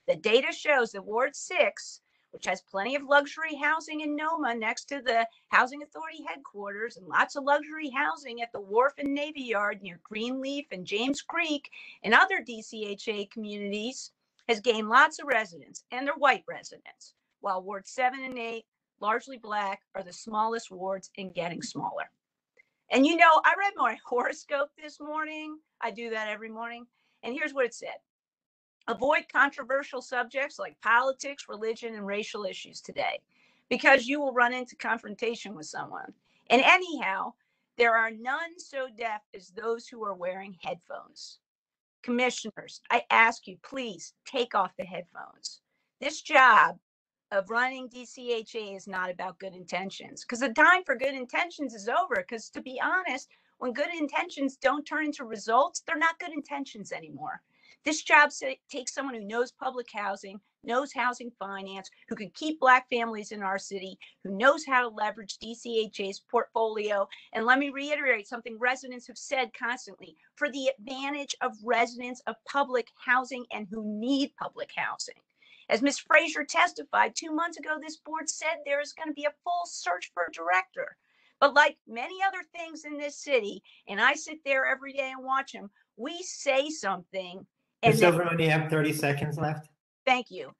The data shows that Ward 6, which has plenty of luxury housing in Noma next to the Housing Authority headquarters and lots of luxury housing at the Wharf and Navy Yard near Greenleaf and James Creek and other DCHA communities, has gained lots of residents, and they're white residents, while Ward 7 and 8, largely Black, are the smallest wards and getting smaller. And you know, I read my horoscope this morning. I do that every morning. And here's what it said. Avoid controversial subjects like politics, religion, and racial issues today, because you will run into confrontation with someone. And anyhow, there are none so deaf as those who are wearing headphones. Commissioners, I ask you, please take off the headphones. This job of running DCHA is not about good intentions, because the time for good intentions is over. Because to be honest, when good intentions don't turn into results, they're not good intentions anymore. This job takes someone who knows public housing, knows housing finance, who can keep Black families in our city, who knows how to leverage DCHA's portfolio. And let me reiterate something residents have said constantly, for the advantage of residents of public housing and who need public housing. As Ms. Frazier testified 2 months ago, this board said there is going to be a full search for a director. But like many other things in this city, and I sit there every day and watch them, we say something. Ms. Silverman, you have 30 seconds left. Thank you.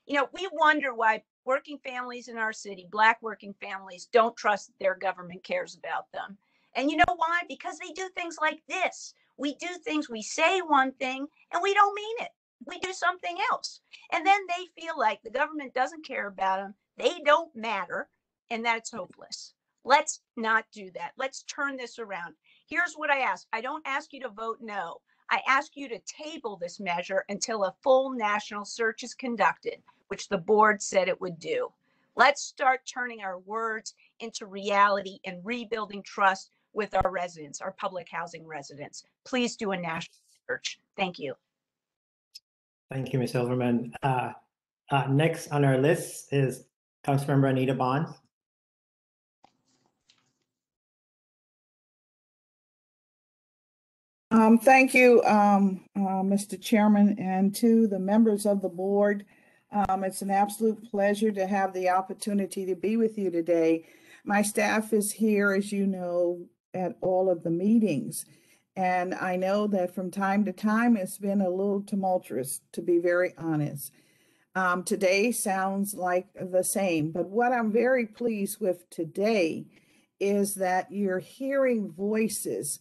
You know, we wonder why working families in our city, Black working families, don't trust that their government cares about them. And you know why? Because they do things like this. We do things, we say one thing, and we don't mean it. We do something else. And then they feel like the government doesn't care about them, they don't matter, and that it's hopeless. Let's not do that. Let's turn this around. Here's what I ask. I don't ask you to vote no. I ask you to table this measure until a full national search is conducted, which the board said it would do. Let's start turning our words into reality and rebuilding trust with our residents, our public housing residents. Please do a national search. Thank you. Thank you, Ms. Silverman. Next on our list is Councilmember Anita Bonds. Thank you, Mr. Chairman, and to the members of the board. It's an absolute pleasure to have the opportunity to be with you today. My staff is here, as you know, at all of the meetings. And I know that from time to time, it's been a little tumultuous, to be very honest. Today sounds like the same, but what I'm very pleased with today is that you're hearing voices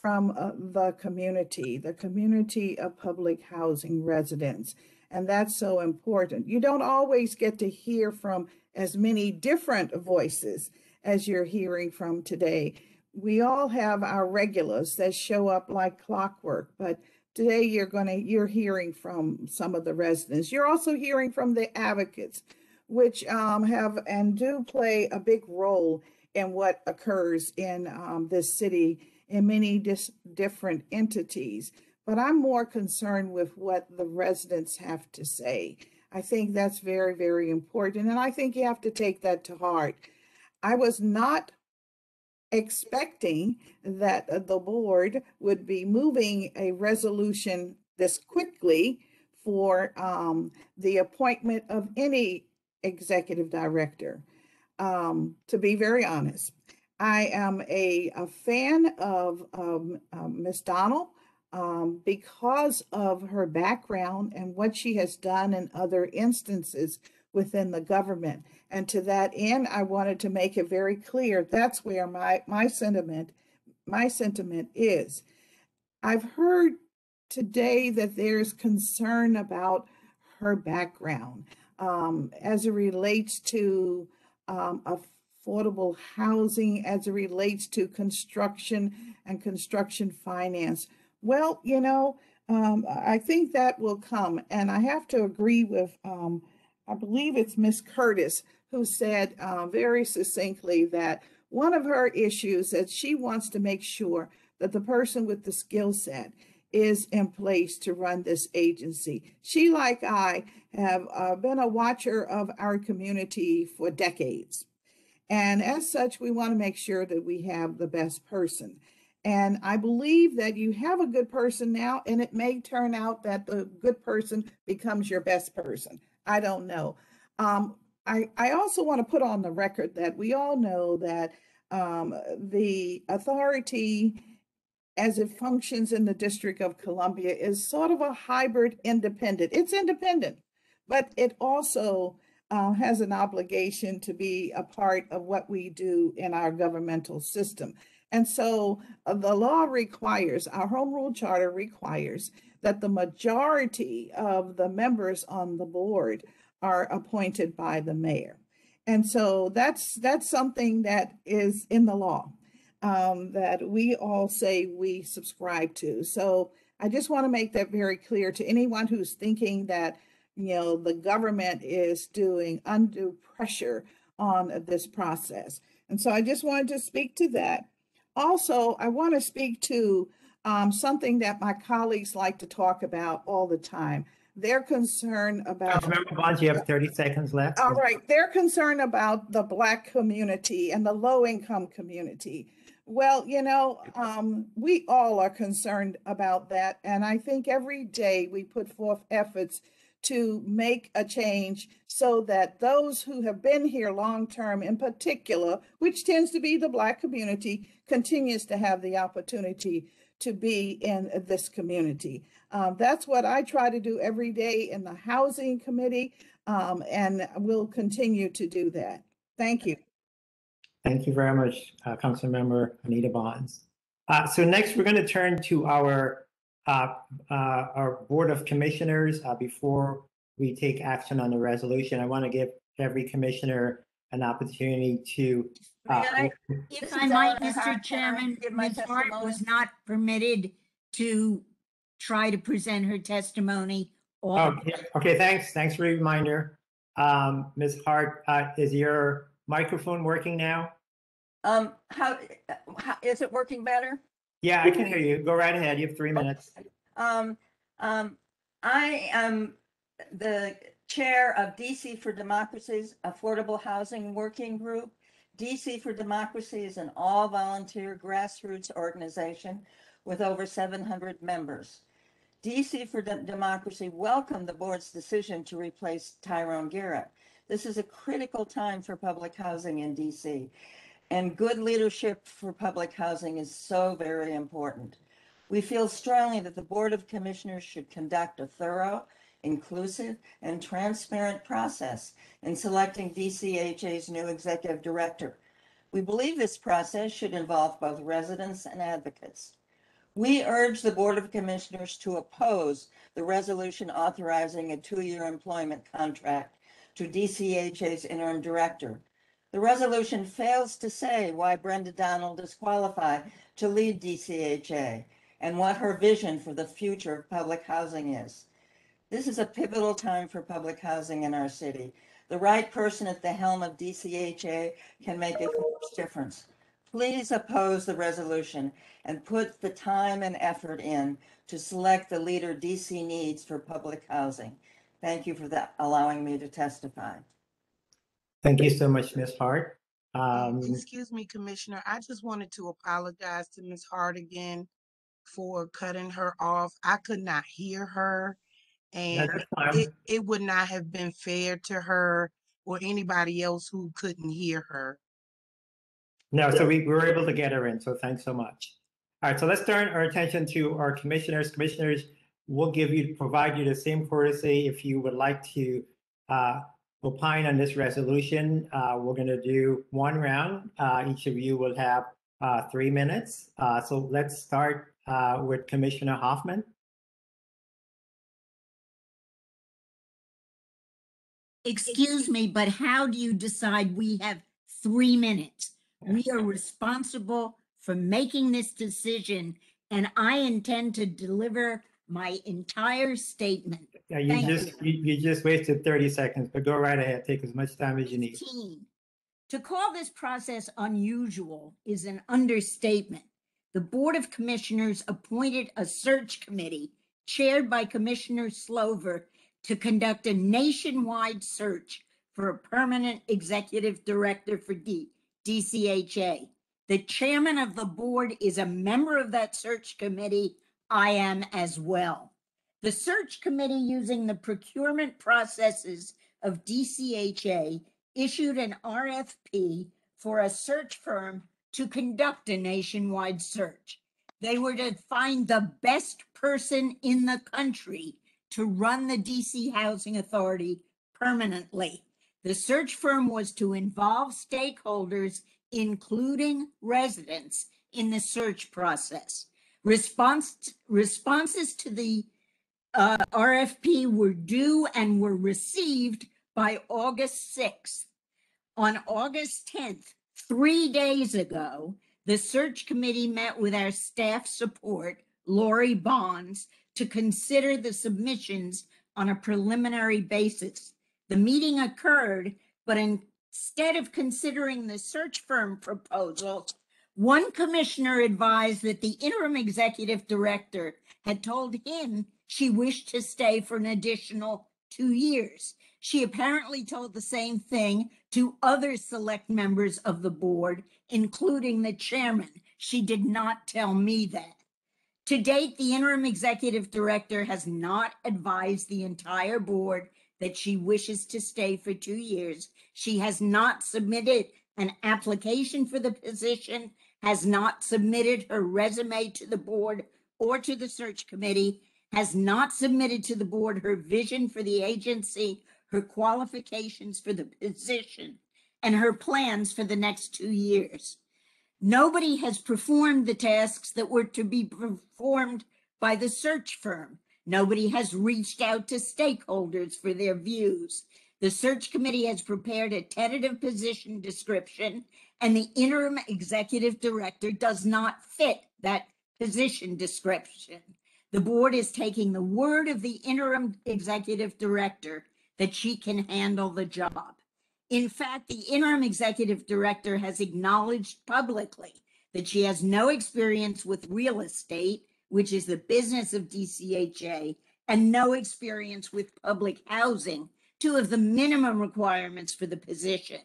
from the community of public housing residents. And that's so important. You don't always get to hear from as many different voices as you're hearing from today. We all have our regulars that show up like clockwork, but today you're hearing from some of the residents. You're also hearing from the advocates, which have and do play a big role in what occurs in this city in many different entities. But I'm more concerned with what the residents have to say. I think that's very, very important. And I think you have to take that to heart. I was not expecting that the board would be moving a resolution this quickly for the appointment of any executive director. To be very honest, I am a fan of Ms. Donald because of her background and what she has done in other instances within the government. And to that end, I wanted to make it very clear that's where my sentiment my sentiment is, I've heard today that there's concern about her background as it relates to affordable housing, as it relates to construction and construction finance. Well, you know, I think that will come. And I have to agree with, I believe it's Miss Curtis, who said very succinctly that one of her issues that she wants to make sure that the person with the skill set is in place to run this agency. She, like I, have been a watcher of our community for decades. And as such, we want to make sure that we have the best person. And I believe that you have a good person now, and it may turn out that the good person becomes your best person. I don't know. I also want to put on the record that we all know that the authority as it functions in the District of Columbia is sort of a hybrid independent. It's independent, but it also has an obligation to be a part of what we do in our governmental system. And so the law requires, our home rule charter requires that the majority of the members on the board are appointed by the mayor. And so that's something that is in the law that we all say we subscribe to. So I just want to make that very clear to anyone who's thinking that, you know, the government is doing undue pressure on this process. And so I just wanted to speak to that. Also, I want to speak to something that my colleagues like to talk about all the time. They're concerned about— Councilmember Bonds, you have 30 seconds left. All right. They're concerned about the Black community and the low-income community. Well, you know, we all are concerned about that. And I think every day we put forth efforts to make a change so that those who have been here long-term in particular, which tends to be the Black community, continues to have the opportunity to be in this community. That's what I try to do every day in the Housing Committee, and we'll continue to do that. Thank you. Thank you very much, Councilmember Anita Bonds. So next, we're going to turn to our Board of Commissioners. Before we take action on the resolution, I want to give every commissioner an opportunity to— If I might, Mr. Chairman, Ms. Hart was not permitted to try to present her testimony. Okay, thanks for the reminder. Ms. Hart, is your microphone working now? How is it working better? Yeah, I can hear you. Go right ahead. You have 3 minutes. I am the chair of DC for Democracy's Affordable Housing Working Group. DC for Democracy is an all-volunteer grassroots organization with over 700 members. DC for Democracy welcomed the board's decision to replace Tyrone Garrett. This is a critical time for public housing in DC, and good leadership for public housing is so very important. We feel strongly that the Board of Commissioners should conduct a thorough, inclusive, and transparent process in selecting DCHA's new executive director. We believe this process should involve both residents and advocates. We urge the Board of Commissioners to oppose the resolution authorizing a 2-year employment contract to DCHA's interim director. The resolution fails to say why Brenda Donald is qualified to lead DCHA and what her vision for the future of public housing is. This is a pivotal time for public housing in our city. The right person at the helm of DCHA can make a huge difference. Please oppose the resolution and put the time and effort in to select the leader DC needs for public housing. Thank you for allowing me to testify. Thank you so much, Ms. Hart. Excuse me, Commissioner. I just wanted to apologize to Ms. Hart again for cutting her off. I could not hear her, and it would not have been fair to her or anybody else who couldn't hear her. No, so we were able to get her in, so thanks so much. All right, so let's turn our attention to our commissioners. Commissioners, we'll provide you the same courtesy if you would like to opine on this resolution. We're going to do one round. Each of you will have 3 minutes. So let's start with Commissioner Hoffman. Excuse me, but how do you decide we have 3 minutes? We are responsible for making this decision, and I intend to deliver my entire statement. Yeah, you just wasted 30 seconds, but go right ahead. Take as much time as you need. 15. To call this process unusual is an understatement. The Board of Commissioners appointed a search committee chaired by Commissioner Slover to conduct a nationwide search for a permanent executive director for DCHA. The chairman of the board is a member of that search committee. I am as well. The search committee, using the procurement processes of DCHA, issued an RFP for a search firm to conduct a nationwide search. They were to find the best person in the country to run the DC Housing Authority permanently. The search firm was to involve stakeholders, including residents, in the search process. Responses to the RFP were due and were received by August 6th. On August 10th, 3 days ago, the search committee met with our staff support, Lori Bonds, to consider the submissions on a preliminary basis. The meeting occurred, but instead of considering the search firm proposal, one commissioner advised that the interim executive director had told him she wished to stay for an additional 2 years. She apparently told the same thing to other select members of the board, including the chairman. She did not tell me that. To date, the interim executive director has not advised the entire board that she wishes to stay for 2 years. She has not submitted an application for the position, has not submitted her resume to the board or to the search committee, has not submitted to the board her vision for the agency, her qualifications for the position, and her plans for the next 2 years. Nobody has performed the tasks that were to be performed by the search firm. Nobody has reached out to stakeholders for their views. The search committee has prepared a tentative position description, and the interim executive director does not fit that position description. The board is taking the word of the interim executive director that she can handle the job. In fact, the interim executive director has acknowledged publicly that she has no experience with real estate, which is the business of DCHA, and no experience with public housing, two of the minimum requirements for the position.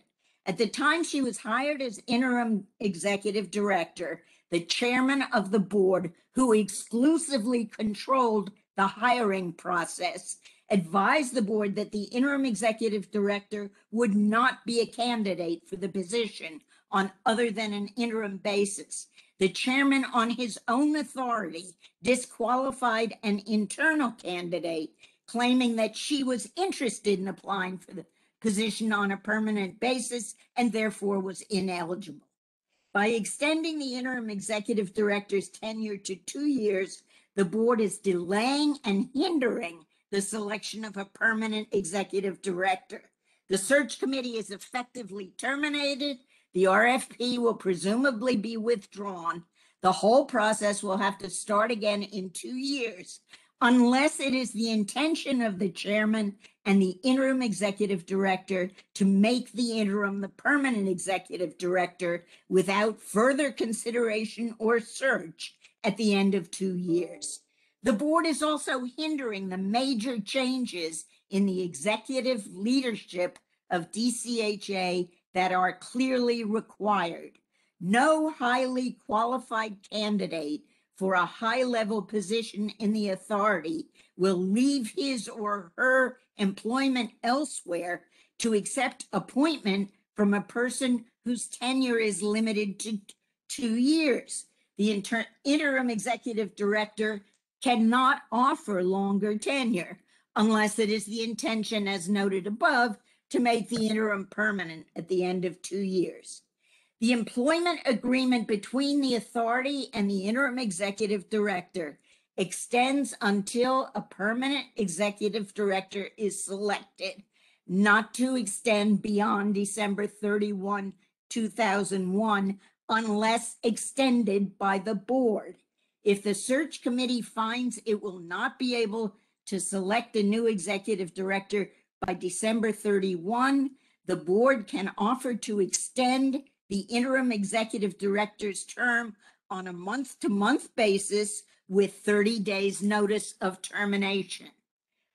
At the time she was hired as interim executive director, the chairman of the board, who exclusively controlled the hiring process, advised the board that the interim executive director would not be a candidate for the position on other than an interim basis. The chairman, on his own authority, disqualified an internal candidate, claiming that she was interested in applying for the position on a permanent basis and therefore was ineligible. By extending the interim executive director's tenure to 2 years, the board is delaying and hindering the selection of a permanent executive director. The search committee is effectively terminated. The RFP will presumably be withdrawn. The whole process will have to start again in 2 years, unless it is the intention of the chairman and the interim executive director to make the interim the permanent executive director without further consideration or search at the end of 2 years. The board is also hindering the major changes in the executive leadership of DCHA that are clearly required. No highly qualified candidate for a high-level position in the authority will leave his or her employment elsewhere to accept appointment from a person whose tenure is limited to 2 years. The interim executive director cannot offer longer tenure unless it is the intention, as noted above, to make the interim permanent at the end of 2 years. The employment agreement between the authority and the interim executive director extends until a permanent executive director is selected, not to extend beyond December 31, 2001, unless extended by the board. If the search committee finds it will not be able to select a new executive director by December 31, the board can offer to extend the interim executive director's term on a month-to-month basis with 30 days notice of termination.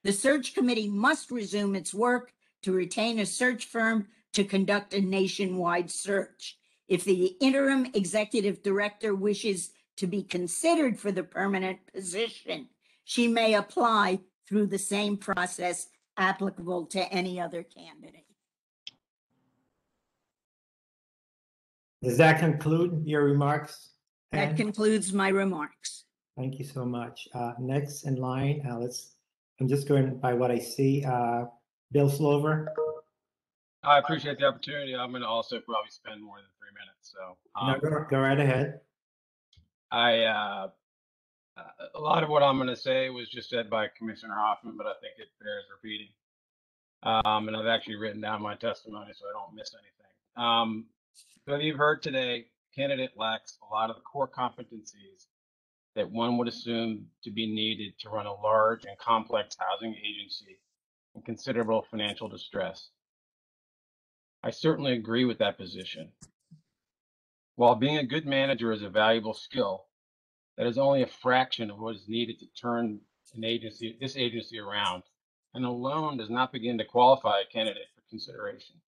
The search committee must resume its work to retain a search firm to conduct a nationwide search. If the interim executive director wishes to be considered for the permanent position, she may apply through the same process applicable to any other candidate. Does that conclude your remarks? That Ann? concludes my remarks. Thank you so much. Next in line, I'm just going by what I see. Bill Slover. I appreciate the opportunity. I'm going to also probably spend more than 3 minutes. So No, go right ahead. a lot of what I'm going to say was just said by Commissioner Hoffman, but I think it bears repeating. And I've actually written down my testimony so I don't miss anything. So you've heard today, candidate lacks a lot of the core competencies that one would assume to be needed to run a large and complex housing agency in considerable financial distress. I certainly agree with that position. While being a good manager is a valuable skill, that is only a fraction of what is needed to turn this agency around, and alone does not begin to qualify a candidate for consideration.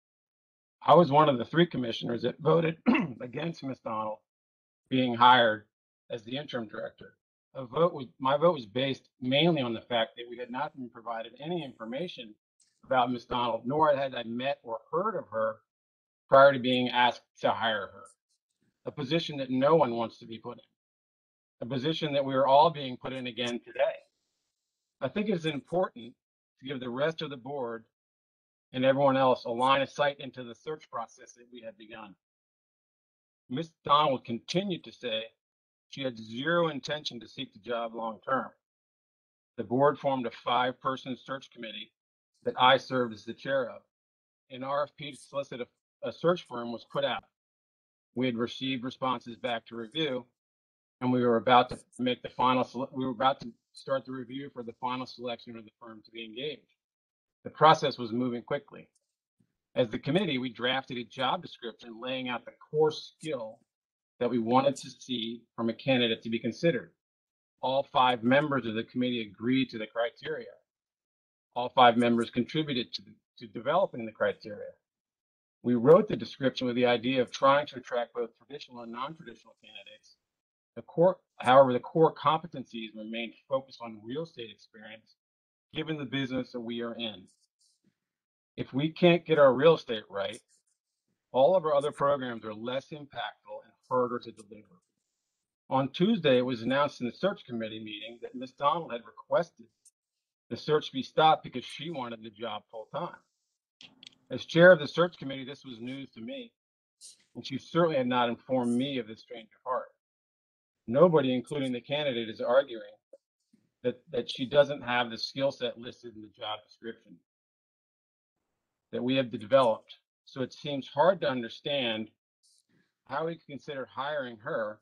I was one of the 3 commissioners that voted against Ms. Donald being hired as the interim director. My vote was based mainly on the fact that we had not been provided any information about Ms. Donald, nor had I met or heard of her prior to being asked to hire her. A position that no one wants to be put in, a position that we are all being put in again today. I think it is important to give the rest of the board and everyone else a line of sight into the search process that we had begun. Ms. Donald continued to say she had zero intention to seek the job long term. The board formed a 5-person search committee that I served as the chair of. An RFP to solicit a search firm was put out. We had received responses back to review, and we were about to make the final. We were about to start the review for the final selection of the firm to be engaged. The process was moving quickly. As the committee, we drafted a job description laying out the core skill that we wanted to see from a candidate to be considered. All 5 members of the committee agreed to the criteria. All 5 members contributed to developing the criteria. We wrote the description with the idea of trying to attract both traditional and non-traditional candidates. However, the core competencies remained focused on real estate experience, given the business that we are in. If we can't get our real estate right, all of our other programs are less impactful and harder to deliver. On Tuesday, it was announced in the search committee meeting that Ms. Donald had requested the search be stopped because she wanted the job full time. As chair of the search committee, this was news to me, and she certainly had not informed me of this change of heart. Nobody, including the candidate, is arguing that she doesn't have the skill set listed in the job description that we have developed. So it seems hard to understand how we could consider hiring her,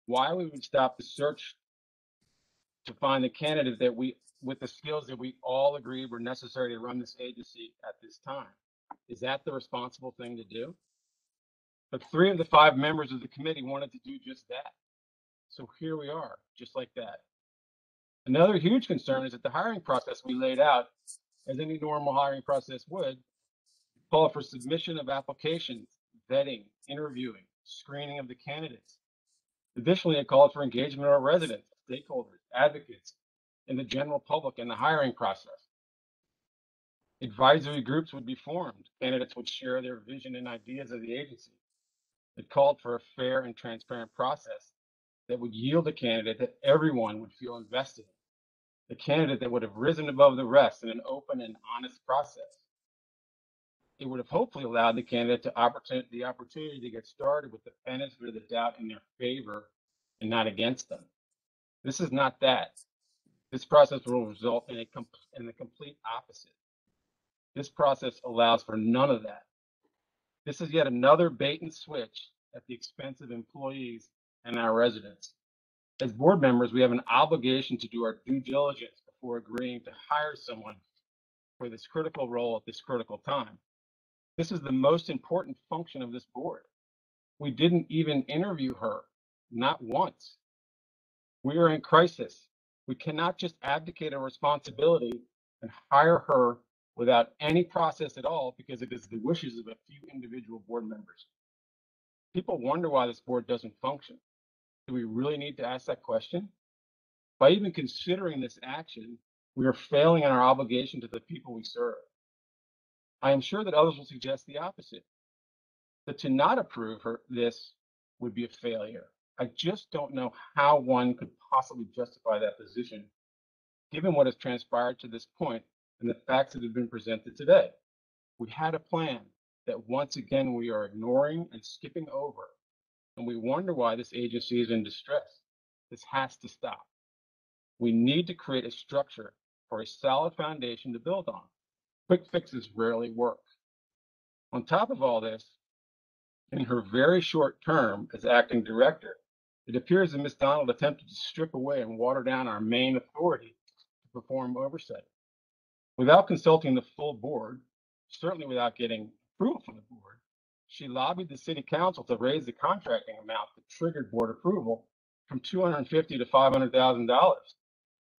why we would stop the search to find the candidate that with the skills that we all agreed were necessary to run this agency at this time. Is that the responsible thing to do? But 3 of the 5 members of the committee wanted to do just that. So here we are, just like that. Another huge concern is that the hiring process we laid out, as any normal hiring process would, call for submission of applications, vetting, interviewing, screening of the candidates. Additionally, it called for engagement of our residents, stakeholders, advocates, and the general public in the hiring process. Advisory groups would be formed. Candidates would share their vision and ideas of the agency. It called for a fair and transparent process that would yield a candidate that everyone would feel invested in, a candidate that would have risen above the rest in an open and honest process. it would have hopefully allowed the candidate the opportunity to get started with the benefit of the doubt in their favor and not against them. This is not that. This process will result in the complete opposite. This process allows for none of that. This is yet another bait and switch at the expense of employees and our residents. As board members, we have an obligation to do our due diligence before agreeing to hire someone for this critical role at this critical time. This is the most important function of this board. We didn't even interview her, not once. We are in crisis. We cannot just abdicate our responsibility and hire her without any process at all because it is the wishes of a few individual board members. People wonder why this board doesn't function. Do we really need to ask that question? By even considering this action, we are failing in our obligation to the people we serve. I am sure that others will suggest the opposite, that to not approve this would be a failure. I just don't know how one could possibly justify that position, given what has transpired to this point and the facts that have been presented today. We had a plan that once again we are ignoring and skipping over, and we wonder why this agency is in distress. This has to stop. We need to create a structure for a solid foundation to build on. Quick fixes rarely work. On top of all this, in her very short term as acting director, it appears that Ms. Donald attempted to strip away and water down our main authority to perform oversight. Without consulting the full board, certainly without getting approval from the board, she lobbied the city council to raise the contracting amount that triggered board approval from $250,000 to $500,000,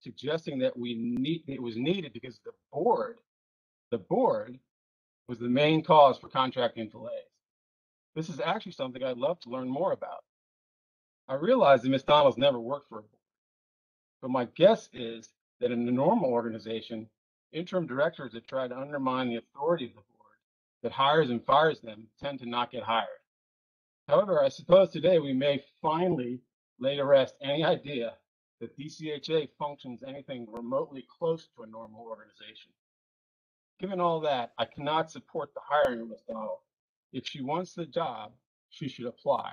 suggesting that it was needed because the board was the main cause for contracting delays. This is actually something I'd love to learn more about. I realize that Ms. Donald's never worked for a board, but my guess is that in a normal organization, interim directors that try to undermine the authority of the board that hires and fires them tend to not get hired. However, I suppose today we may finally lay to rest any idea that DCHA functions anything remotely close to a normal organization. Given all that, I cannot support the hiring of Ms. Donald. If she wants the job, she should apply.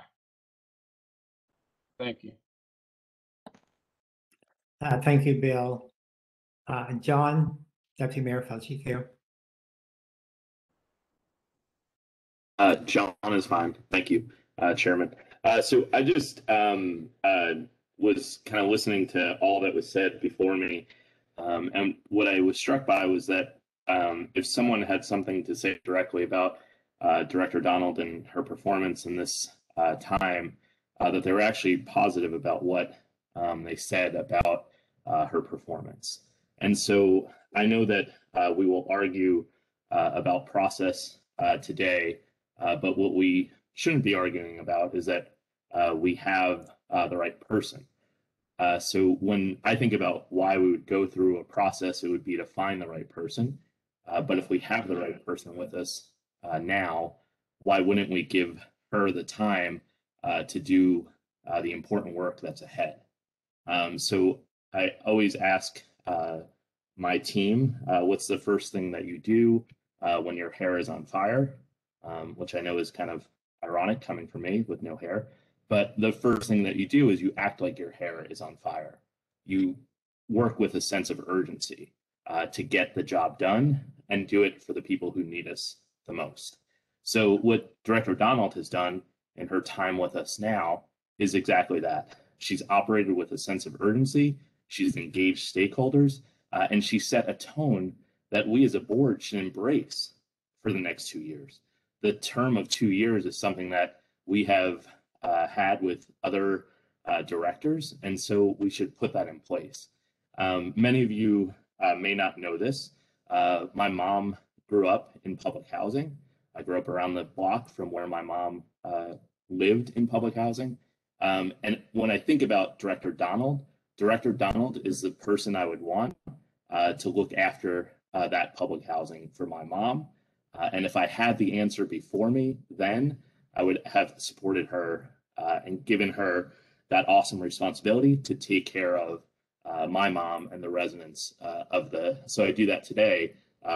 Thank you. Thank you, Bill. John, Deputy Mayor Falcichio. John is fine. Thank you, Chairman. So I just was kind of listening to all that was said before me. And what I was struck by was that if someone had something to say directly about Director Donald and her performance in this time, that they were actually positive about what they said about her performance. And so I know that we will argue about process today, but what we shouldn't be arguing about is that we have the right person. So when I think about why we would go through a process, it would be to find the right person. But if we have the right person with us now, why wouldn't we give her the time to do the important work that's ahead? So I always ask my team, what's the first thing that you do when your hair is on fire? Which I know is kind of ironic coming from me with no hair. But the first thing that you do is you act like your hair is on fire. You work with a sense of urgency to get the job done and do it for the people who need us the most. So what Director Donald has done in her time with us now is exactly that. She's operated with a sense of urgency. She's engaged stakeholders, and she set a tone that we as a board should embrace for the next 2 years. The term of 2 years is something that we have had with other directors, and so we should put that in place. Many of you may not know this. My mom grew up in public housing. I grew up around the block from where my mom lived in public housing. And when I think about Director Donald is the person I would want to look after that public housing for my mom. And if I had the answer before me, then I would have supported her and given her that awesome responsibility to take care of my mom and the residents so I do that today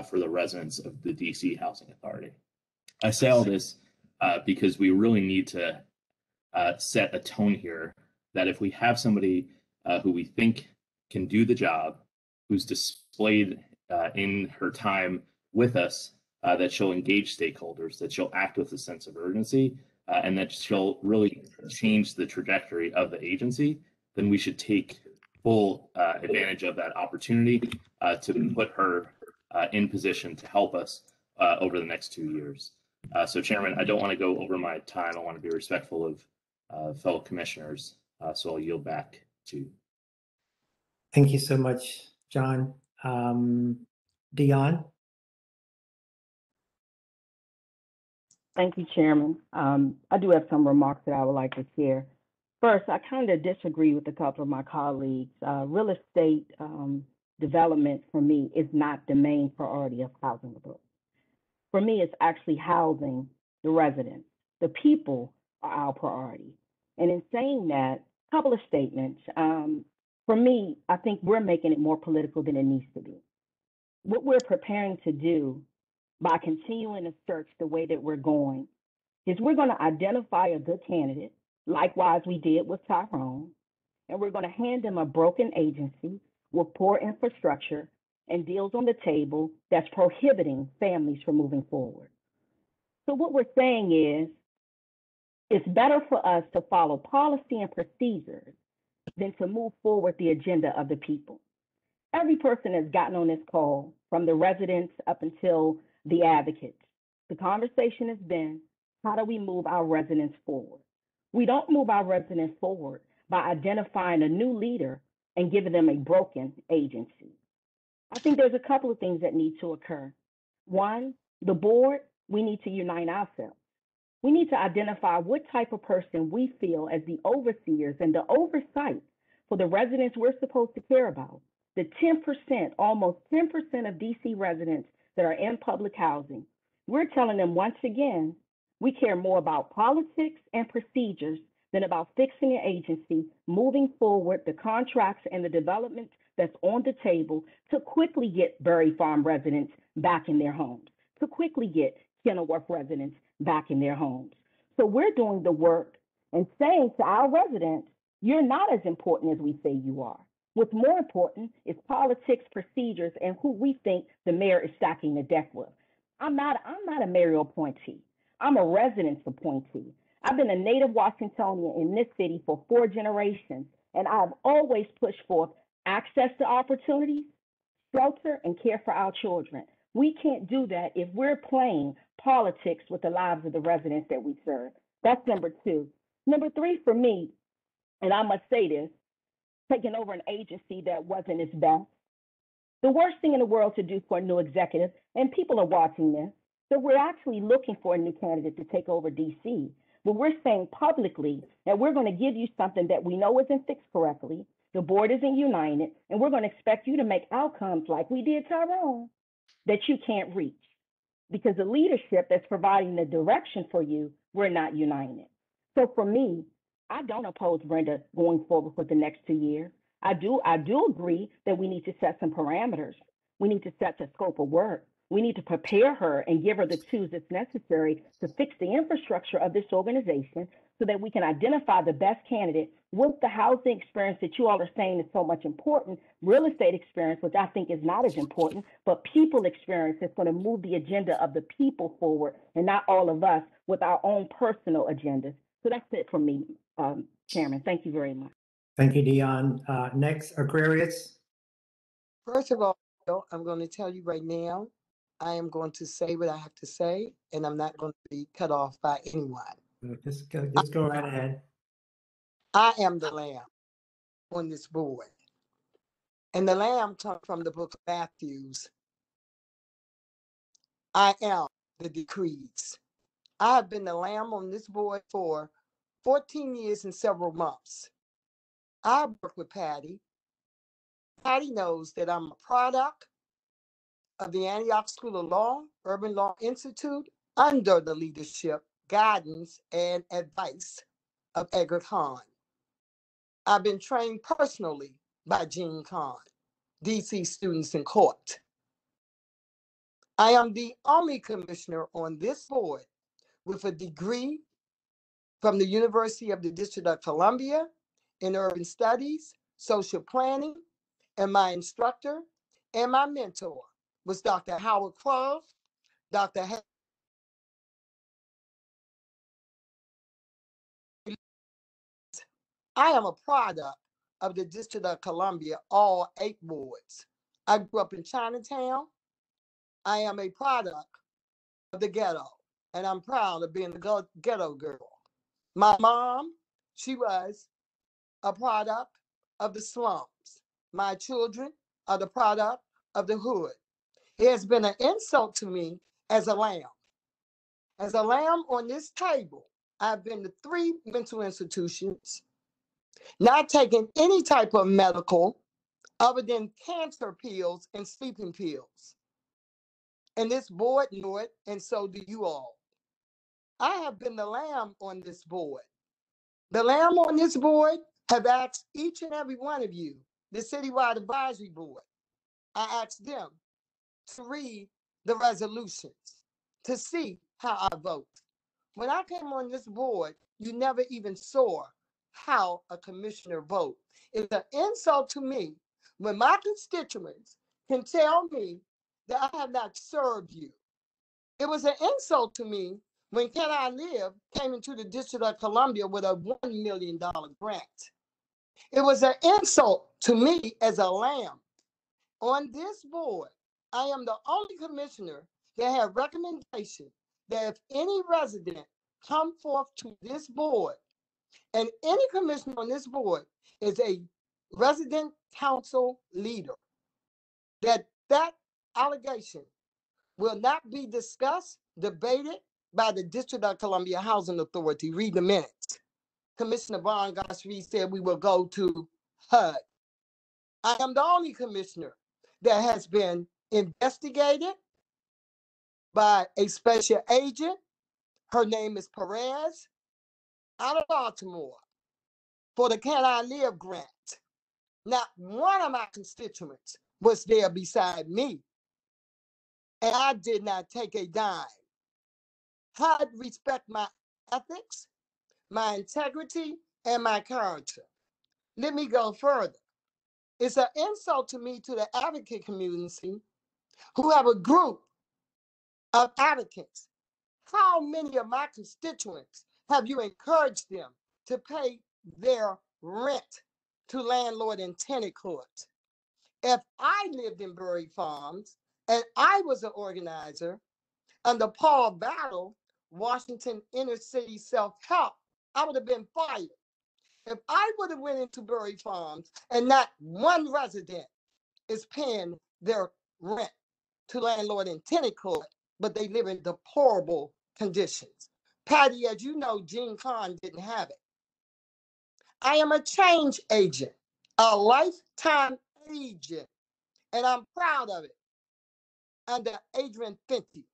for the residents of the DC Housing Authority. I say all this because we really need to set a tone here that if we have somebody who we think can do the job, who's displayed in her time with us, that she'll engage stakeholders, that she'll act with a sense of urgency, and that she'll really change the trajectory of the agency, then we should take full advantage of that opportunity to put her in position to help us over the next 2 years. So, Chairman, I don't want to go over my time. I want to be respectful of fellow commissioners, so I'll yield back to you. Thank you so much, John. Dion? Thank you, Chairman. I do have some remarks that I would like to share. First, I kind of disagree with a couple of my colleagues. Real estate development for me is not the main priority of housing authority. For me, it's actually housing the residents. The people are our priority. And in saying that, a couple of statements. For me, I think we're making it more political than it needs to be. What we're preparing to do by continuing to search the way that we're going is we're going to identify a good candidate, likewise we did with Tyrone, and we're going to hand them a broken agency with poor infrastructure and deals on the table that's prohibiting families from moving forward. So what we're saying is, it's better for us to follow policy and procedures than to move forward the agenda of the people. Every person has gotten on this call, from the residents up until the advocates. The conversation has been, how do we move our residents forward? We don't move our residents forward by identifying a new leader and giving them a broken agency. I think there's a couple of things that need to occur. One, the board, we need to unite ourselves. We need to identify what type of person we feel as the overseers and the oversight for the residents we're supposed to care about. The 10%, almost 10% of DC residents that are in public housing, we're telling them once again, we care more about politics and procedures than about fixing an agency, moving forward the contracts and the development that's on the table to quickly get Berry Farm residents back in their homes, to quickly get Kenilworth residents back in their homes. So we're doing the work and saying to our residents, you're not as important as we say you are. What's more important is politics, procedures, and who we think the mayor is stacking the deck with. I'm not a mayoral appointee. I'm a residence appointee. I've been a native Washingtonian in this city for 4 generations, and I've always pushed forth access to opportunities, shelter, and care for our children. We can't do that if we're playing politics with the lives of the residents that we serve. That's number 2. Number 3 for me, and I must say this, taking over an agency that wasn't its best. The worst thing in the world to do for a new executive, and people are watching this, so we're actually looking for a new candidate to take over DC. But we're saying publicly that we're going to give you something that we know isn't fixed correctly, the board isn't united, and we're going to expect you to make outcomes like we did Tyrone that you can't reach. Because the leadership that's providing the direction for you, we're not united. So for me, I don't oppose Brenda going forward for the next 2 years. I do agree that we need to set some parameters. We need to set the scope of work. We need to prepare her and give her the tools that's necessary to fix the infrastructure of this organization so that we can identify the best candidate with the housing experience that you all are saying is so much important, real estate experience, which I think is not as important, but people experience that's going to move the agenda of the people forward and not all of us with our own personal agendas. So that's it for me, Chairman. Thank you very much. Thank you, Dion. Next, Aquarius. First of all, I'm going to tell you right now, I am going to say what I have to say, and I'm not going to be cut off by anyone. Just go right ahead. I am the lamb on this board. And the lamb comes from the book of Matthew. I am the decrees. I have been the lamb on this board for 14 years and several months. I work with Patty. Patty knows that I'm a product of the Antioch School of Law, Urban Law Institute, under the leadership, guidance, and advice of Edgar Kahn. I've been trained personally by Gene Kahn, DC Students in Court. I am the only commissioner on this board with a degree from the University of the District of Columbia in Urban Studies, Social Planning, and my instructor and my mentor was Dr. Howard Quorum, Dr. I am a product of the District of Columbia, all 8 wards. I grew up in Chinatown. I am a product of the ghetto, and I'm proud of being the ghetto girl. My mom, she was a product of the slums. My children are the product of the hood. It has been an insult to me as a lamb. As a lamb on this table, I've been to 3 mental institutions, not taking any type of medical other than cancer pills and sleeping pills. And this board knew it, and so do you all. I have been the lamb on this board. The lamb on this board have asked each and every one of you, the Citywide Advisory Board, I asked them to read the resolutions to see how I vote. When I came on this board, you never even saw how a commissioner votes. It's an insult to me when my constituents can tell me that I have not served you. It was an insult to me when Can I Live came into the District of Columbia with a $1 million grant. It was an insult to me as a lamb. On this board, I am the only commissioner that had recommendation that if any resident come forth to this board, and any commissioner on this board is a resident council leader, that allegation will not be discussed, debated by the District of Columbia Housing Authority. Read the minutes. Commissioner Von Goss-Reed said we will go to HUD. I am the only commissioner that has been investigated by a special agent. Her name is Perez, out of Baltimore, for the Can I Live grant. Not one of my constituents was there beside me, and I did not take a dime. HUD respect my ethics, my integrity, and my character. Let me go further. It's an insult to me, to the advocate community, who have a group of advocates. How many of my constituents have you encouraged them to pay their rent to landlord and tenant court? If I lived in Bury Farms and I was an organizer under Paul Battle, Washington Inner City Self-Help, I would have been fired. If I would have went into Bury Farms and not one resident is paying their rent to landlord and tenant court, but they live in deplorable conditions. Patty, as you know, Gene Kahn didn't have it. I am a change agent, a lifetime agent, and I'm proud of it, under Adrian Fenty.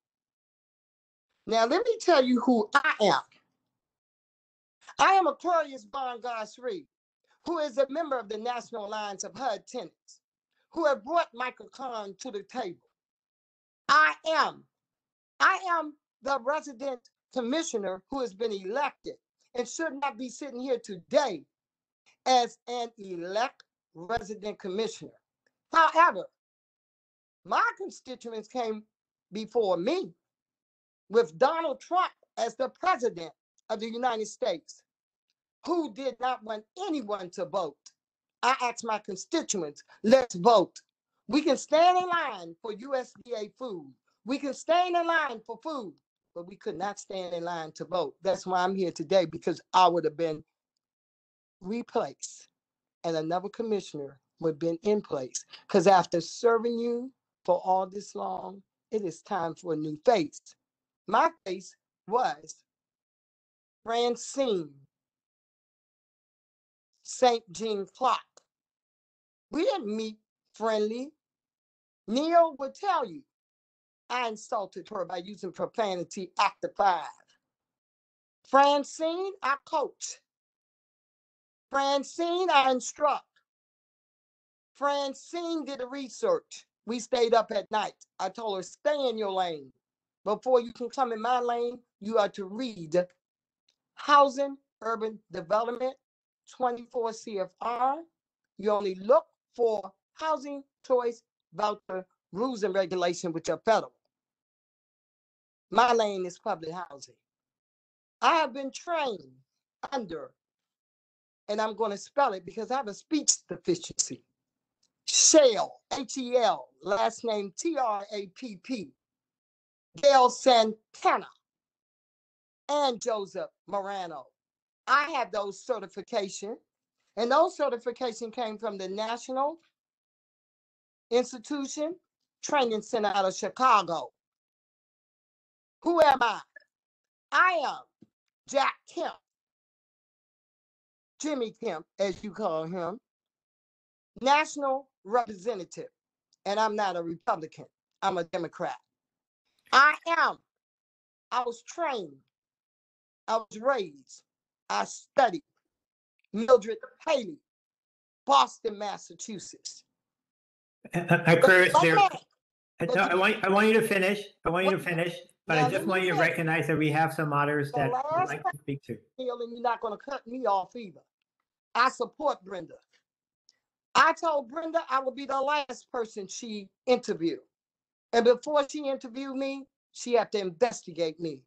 Now, let me tell you who I am. I am Aquarius Von Goss-Reed, who is a member of the National Alliance of HUD Tenants, who have brought Michael Kahn to the table. I am the resident commissioner who has been elected and should not be sitting here today as an elect resident commissioner. However, my constituents came before me with Donald Trump as the president of the United States, who did not want anyone to vote. I asked my constituents, let's vote. We can stand in line for USDA food. We can stand in line for food, but we could not stand in line to vote. That's why I'm here today, because I would have been replaced and another commissioner would have been in place. Because after serving you for all this long, it is time for a new face. My face was Francine St. Jean Clark. We didn't meet friendly. Neil would tell you I insulted her by using profanity after 5. Francine, I coach. Francine, I instruct. Francine did the research. We stayed up at night. I told her, stay in your lane. Before you can come in my lane, you are to read Housing, Urban Development, 24 CFR. You only look for housing choice voucher rules and regulation, which are federal. My lane is public housing. I have been trained under, and I'm going to spell it because I have a speech deficiency. Shell, H-E-L, last name T-R-A-P-P, Gail Santana, and Joseph Morano. I have those certifications, and those certifications came from the National Institution Training Center out of Chicago. Who am I? I am Jack Kemp, Jimmy Kemp, as you call him, national representative, and I'm not a Republican. I'm a Democrat. I was trained, I was raised, I studied. Mildred Haley, Boston, Massachusetts. Chris, I want you to finish. But I just want you to recognize that we have some others that would like to speak to. And you're not going to cut me off either. I support Brenda. I told Brenda I would be the last person she interviewed. And before she interviewed me, she had to investigate me.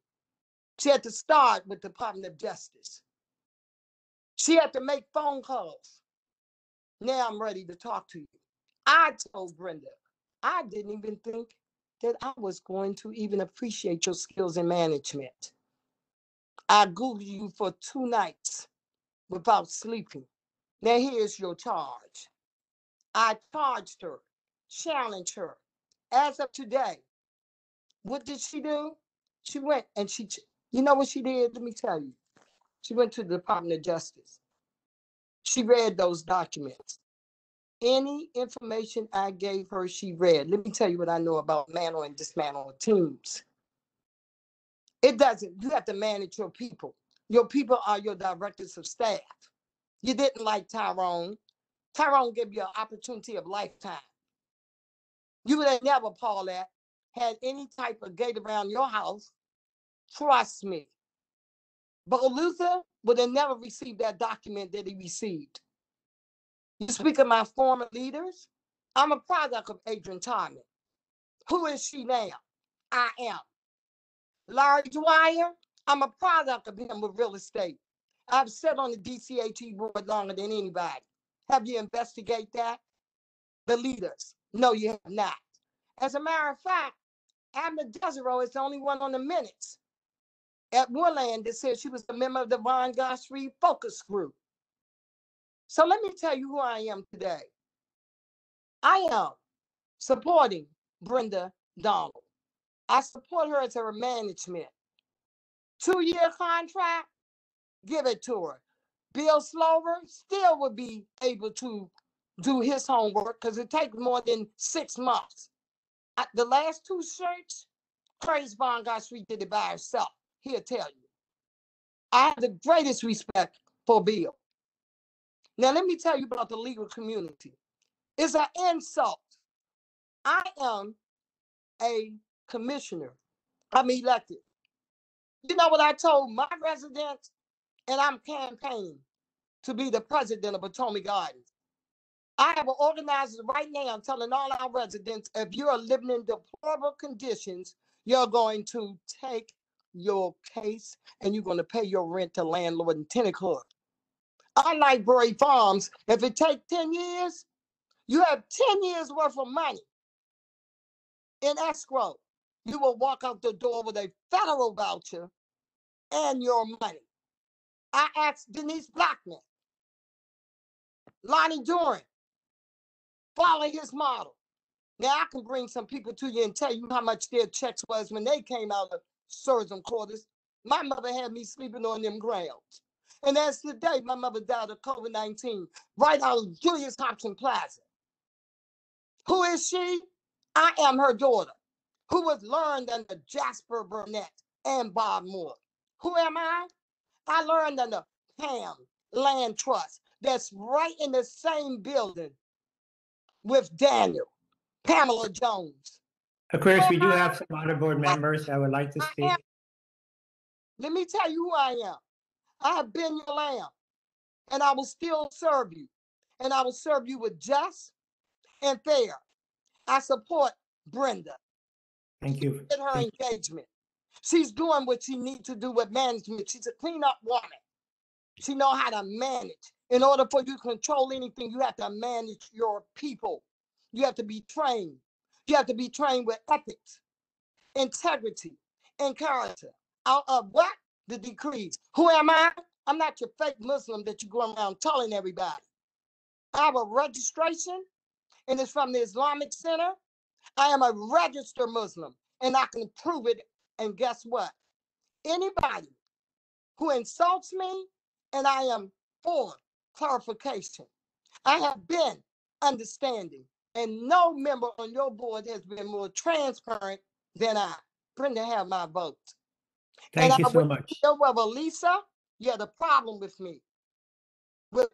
She had to start with the Department of Justice. She had to make phone calls. Now I'm ready to talk to you. I told Brenda, I didn't even think that I was going to even appreciate your skills in management. I Googled you for 2 nights without sleeping. Now here's your charge. I charged her, challenged her. As of today, what did she do? She went and you know what she did? Let me tell you. She went to the Department of Justice. She read those documents. Any information I gave her, she read. Let me tell you what I know about mantle and dismantle teams. It doesn't, you have to manage your people. Your people are your directors of staff. You didn't like Tyrone. Tyrone gave you an opportunity of lifetime. You would have never, Paulette, had any type of gate around your house. Trust me. But Luther would have never received that document that he received. You speak of my former leaders. I'm a product of Adrian Tyrman. Who is she now? I am. Larry Dwyer, I'm a product of him with real estate. I've sat on the DCHE board longer than anybody. Have you investigated that? The leaders. No, you have not. As a matter of fact, Abner Desiro is the only one on the minutes at Woodland that said she was a member of the Von Gottfried Focus Group. So let me tell you who I am today. I am supporting Brenda Donald. I support her as her management. 2-year contract, give it to her. Bill Slover still would be able to do his homework because it takes more than 6 months. The last 2 shirts, Crazy Von Gottfried did it by herself. He'll tell you. I have the greatest respect for Bill. Now, let me tell you about the legal community. It's an insult. I am a commissioner. I'm elected. You know what I told my residents? And I'm campaigning to be the president of Potomac Gardens. I have an organizer right now telling all our residents, if you're living in deplorable conditions, you're going to take your case and you're going to pay your rent to landlord and tenant club. Unlike Berry Farms, if it takes 10 years, you have 10 years worth of money in escrow. You will walk out the door with a federal voucher and your money. I asked Denise Blackson, Lonnie Duran, follow his model. Now I can bring some people to you and tell you how much their checks was when they came out of tourism quarters. My mother had me sleeping on them grounds. And as today, my mother died of COVID-19 right out of Julius Hobson Plaza. Who is she? I am her daughter, who was learned under Jasper Burnett and Bob Moore. Who am I? I learned under Pam Land Trust that's right in the same building with Daniel. Pamela Jones. Aquarius, we do have some other board members that would like to speak. Let me tell you who I am. I have been your lamb, and I will still serve you. And I will serve you with just and fair. I support Brenda. Thank you. In her engagement. She's doing what she needs to do with management. She's a cleanup woman. She knows how to manage. In order for you to control anything, you have to manage your people. You have to be trained. You have to be trained with ethics, integrity, and character. Out of what? The decrees. Who am I? I'm not your fake Muslim that you go around telling everybody. I have a registration, and it's from the Islamic Center. I am a registered Muslim, and I can prove it. And guess what? Anybody who insults me, and I am for clarification. I have been understanding, and no member on your board has been more transparent than I. Brenda have my vote. Thank you so much. Well, Lisa, you had a problem with me with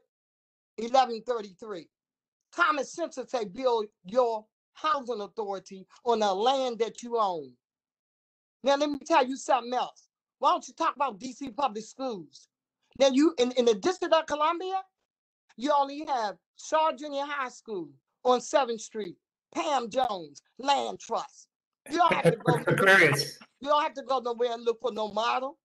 1133. Common sense would say build your housing authority on the land that you own. Now, let me tell you something else. Why don't you talk about DC public schools? Now, you in the District of Columbia, you only have Shaw Junior High School on 7th Street, Pam Jones Land Trust. You don't have to go Aquarius. You don't have to go nowhere and look for no model.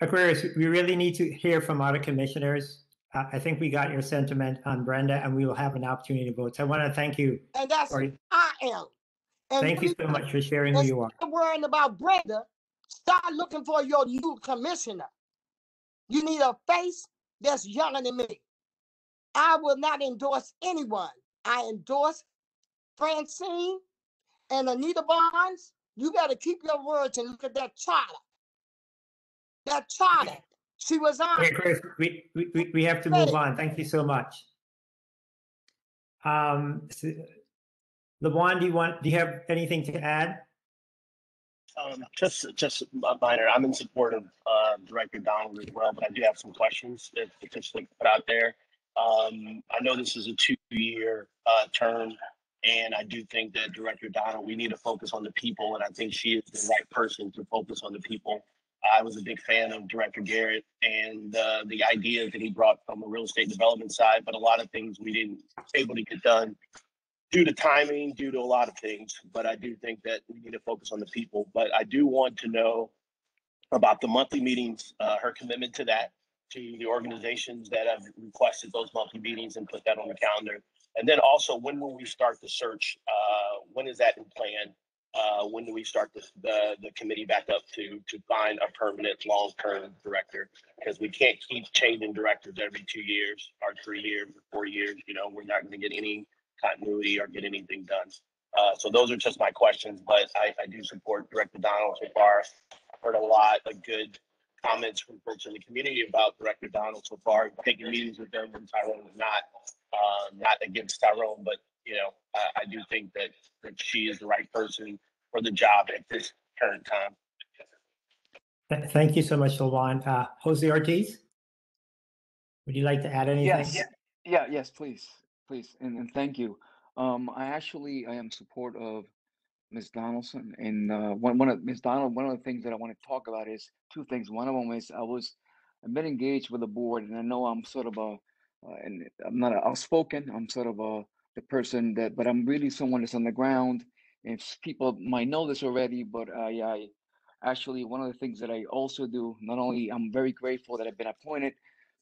Aquarius, we really need to hear from other commissioners. I think we got your sentiment on Brenda, and we will have an opportunity to vote. So I want to thank you. And that's who I am. And thank you so much for sharing who you are. Instead of worrying about Brenda, start looking for your new commissioner. You need a face that's younger than me. I will not endorse anyone. I endorse Francine and Anita Barnes. You better keep your words and look at that charter. That charter. She was on. Okay, Chris, we have to move on. Thank you so much. LeBron, do you have anything to add? Just minor. I'm in support of Director Donald as well, but I do have some questions that just put out there. I know this is a 2-year term, and I do think that Director Donald, we need to focus on the people, and I think she is the right person to focus on the people. I was a big fan of Director Garrett and the ideas that he brought from a real estate development side, but a lot of things we didn't able to get done due to timing, due to a lot of things. But I do think that we need to focus on the people. But I do want to know about the monthly meetings, her commitment to that, to the organizations that have requested those monthly meetings and put that on the calendar. And then also, when will we start the search? When is that in plan? When do we start the committee back up to find a permanent long-term director? Because we can't keep changing directors every 2 years or 3 years or 4 years. You know, we're not going to get any continuity or get anything done. So those are just my questions, but I do support Director Donald so far. I've heard a lot of good comments from folks in the community about Director Donald so far. Taking meetings with them, and Tyrone is not against Tyrone, but you know, I do think that she is the right person for the job at this current time. Thank you so much, LeBron. Jose Ortiz, would you like to add anything? Yes, please, and thank you. I am support of Ms. Donaldson, and one of the things that I want to talk about is two things. One of them is I've been engaged with the board, and I know I'm sort of and I'm not outspoken. I'm sort of the person but I'm really someone that's on the ground. And people might know this already, but I actually, one of the things that I also do, not only I'm very grateful that I've been appointed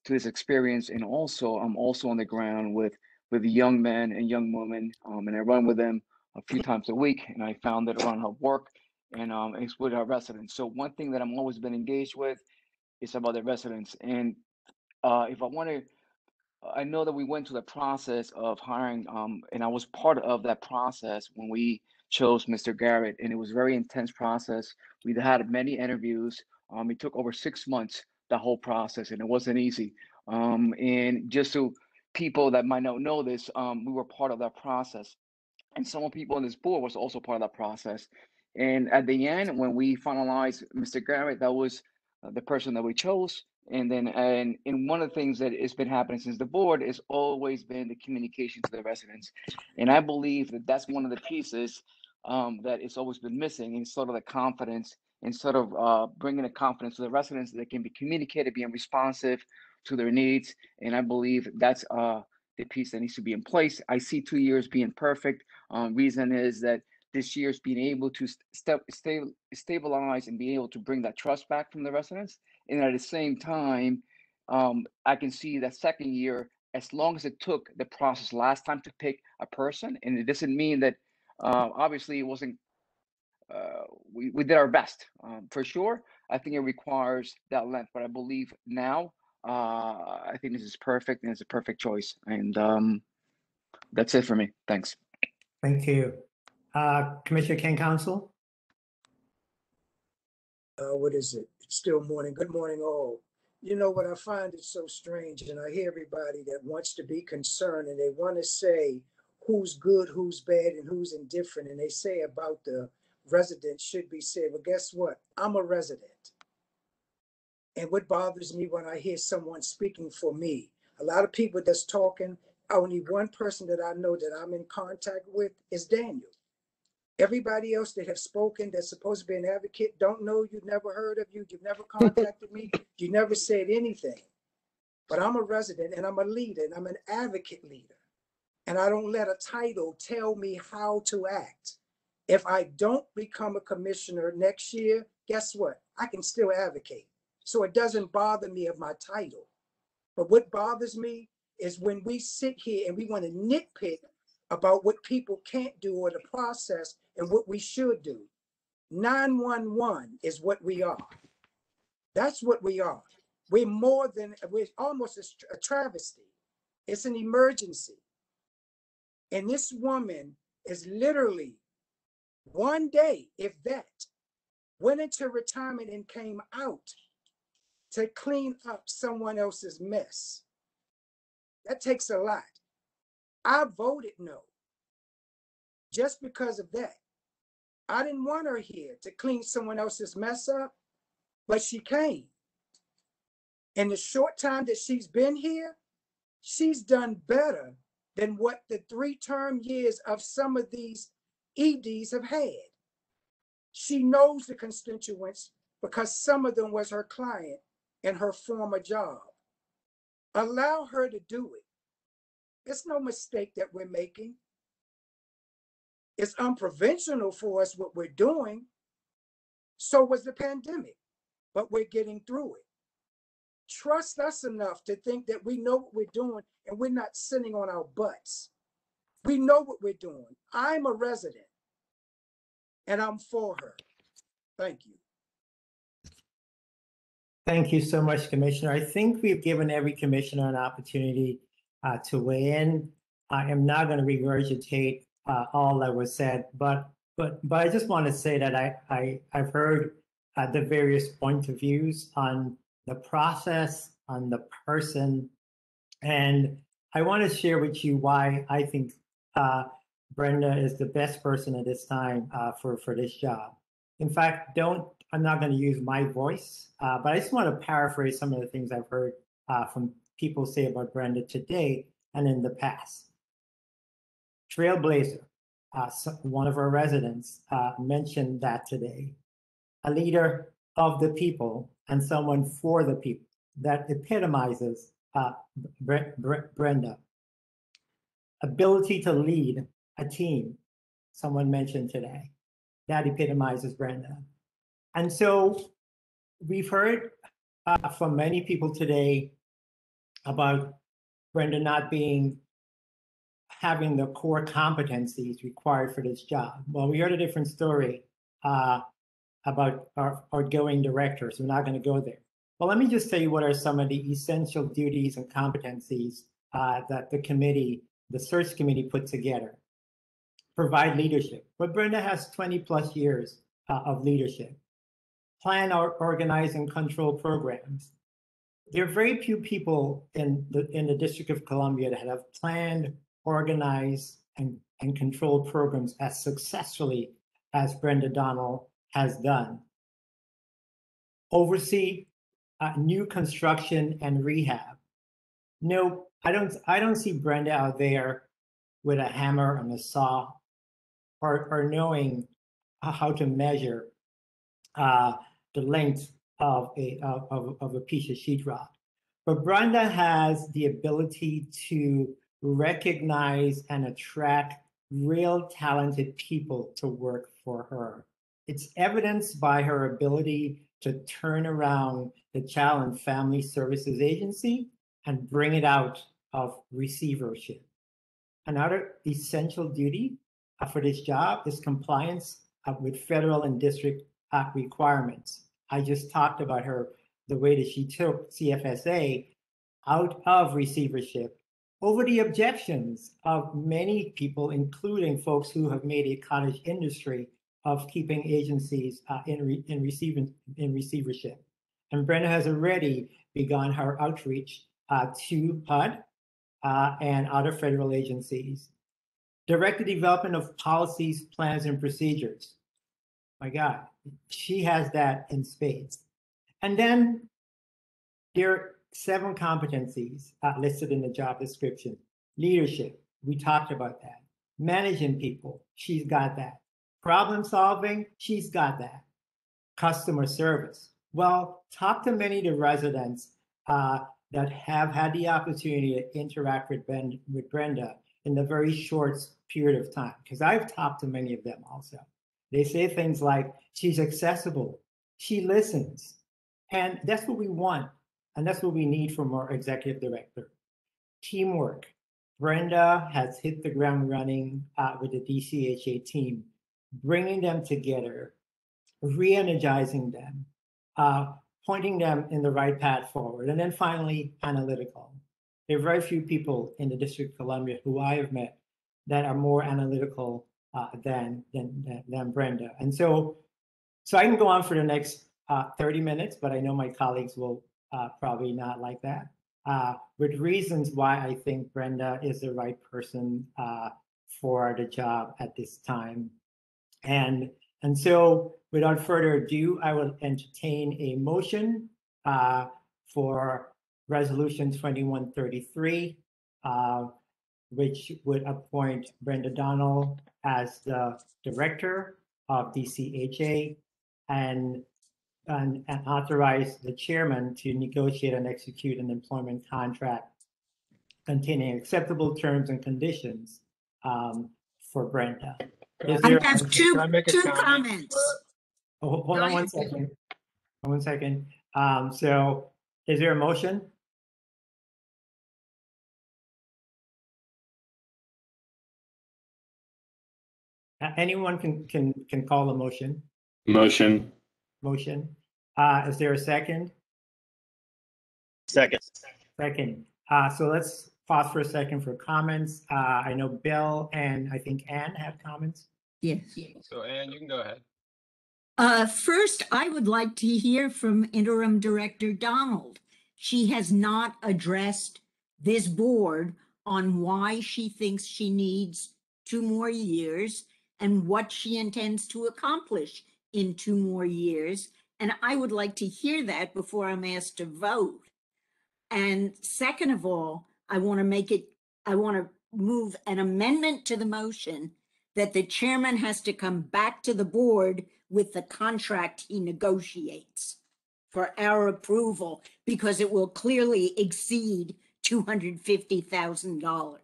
to this experience, and also I'm also on the ground with young men and young women, and I run with them a few times a week, and I found that around her work, and it's with our residents. So one thing that I'm always been engaged with is about the residents, and if I want to, I know that we went through the process of hiring, and I was part of that process when we chose Mr. Garrett, and it was a very intense process. We had many interviews. It took over 6 months, the whole process, and it wasn't easy. And just so people that might not know this, we were part of that process. And some people on this board was also part of that process. And at the end, when we finalized Mr. Garrett, that was the person that we chose. And one of the things that has been happening since the board has always been the communication to the residents. And I believe that that's one of the pieces that it's always been missing, and sort of the confidence, and sort of bringing the confidence to the residents that can be communicated, being responsive to their needs. And I believe that's the piece that needs to be in place. I see 2 years being perfect. Reason is that this year's being able to stabilize and be able to bring that trust back from the residents. And at the same time, I can see that second year, as long as it took the process last time to pick a person, and it doesn't mean that obviously it wasn't, we did our best for sure. I think it requires that length, but I believe now, I think this is perfect, and it's a perfect choice. And that's it for me. Thanks. Thank you. Commissioner Ken Council. What is it? It's still morning. Good morning, all. You know what I find is so strange, and I hear everybody that wants to be concerned and they want to say who's good, who's bad, and who's indifferent. And they say about the residents should be said. Well, guess what? I'm a resident. And what bothers me when I hear someone speaking for me, a lot of people that's talking, only one person that I know that I'm in contact with is Daniel. Everybody else that have spoken that's supposed to be an advocate don't know you, never heard of you, you've never contacted me, you never said anything. But I'm a resident and I'm a leader and I'm an advocate leader. And I don't let a title tell me how to act. If I don't become a commissioner next year, guess what? I can still advocate. So it doesn't bother me of my title. But what bothers me is when we sit here and we want to nitpick about what people can't do or the process and what we should do. 911 is what we are. That's what we are. We're almost a travesty. It's an emergency. And this woman is literally one day, if that, went into retirement and came out to clean up someone else's mess. That takes a lot. I voted no, just because of that. I didn't want her here to clean someone else's mess up, but she came. In the short time that she's been here, she's done better than what the 3-term years of some of these EDs have had. She knows the constituents because some of them was her client in her former job. Allow her to do it. It's no mistake that we're making. It's unprofessional for us what we're doing. So was the pandemic, but we're getting through it. Trust us enough to think that we know what we're doing and we're not sitting on our butts. We know what we're doing. I'm a resident and I'm for her. Thank you. Thank you so much, Commissioner. I think we've given every commissioner an opportunity to weigh in. I am not going to regurgitate all that was said, but I just want to say that I've heard the various point of views on the process, on the person, and I want to share with you why I think Brenda is the best person at this time for this job. In fact, I'm not going to use my voice, but I just want to paraphrase some of the things I've heard from people say about Brenda today and in the past. Trailblazer, one of our residents mentioned that today. A leader of the people and someone for the people. That epitomizes Brenda. Ability to lead a team, someone mentioned today. That epitomizes Brenda. And so we've heard from many people today about Brenda not having the core competencies required for this job. Well, we heard a different story about our outgoing director, so we're not going to go there. Well, let me just tell you what are some of the essential duties and competencies that the search committee put together. Provide leadership. But Brenda has 20+ years of leadership. Plan, organize, and control programs. There are very few people in the District of Columbia that have planned, organized, and controlled programs as successfully as Brenda Donald has done. Oversee new construction and rehab. No, I don't see Brenda out there with a hammer and a saw, or knowing how to measure the length of a piece of sheetrock. But Brenda has the ability to recognize and attract real talented people to work for her. It's evidenced by her ability to turn around the Child and Family Services Agency and bring it out of receivership. Another essential duty for this job is compliance with federal and district requirements. I just talked about the way that she took CFSA out of receivership over the objections of many people, including folks who have made a cottage industry of keeping agencies in receivership. And Brenda has already begun her outreach to HUD and other federal agencies. Directed development of policies, plans, and procedures. My God, she has that in spades. And then there are 7 competencies listed in the job description. Leadership, we talked about that. Managing people, she's got that. Problem solving, she's got that. Customer service. Well, talk to many of the residents that have had the opportunity to interact with Brenda in a very short period of time, because I've talked to many of them also. They say things like, she's accessible, she listens, and that's what we want, and that's what we need from our executive director. Teamwork. Brenda has hit the ground running with the DCHA team, bringing them together, re-energizing them, pointing them in the right path forward. And then finally, analytical. There are very few people in the District of Columbia who I have met that are more analytical than Brenda. And so I can go on for the next 30 minutes, but I know my colleagues will probably not like that, with reasons why I think Brenda is the right person for the job at this time. And so without further ado, I will entertain a motion for Resolution 2133, which would appoint Brenda Donald as the director of DCHA and authorize the chairman to negotiate and execute an employment contract containing acceptable terms and conditions for Brenda. I have two comments. Oh, hold on 1 second. 1 second. So is there a motion? Anyone can call a motion. Motion. Motion. Is there a second? Second. Second. So let's pause for a second for comments. I know Bill and I think Ann have comments. Yes. So Ann, you can go ahead. First, I would like to hear from Interim Director Donald. She has not addressed this board on why she thinks she needs 2 more years and what she intends to accomplish in 2 more years. And I would like to hear that before I'm asked to vote. And second of all, I want to move an amendment to the motion that the chairman has to come back to the board with the contract he negotiates for our approval, because it will clearly exceed $250,000.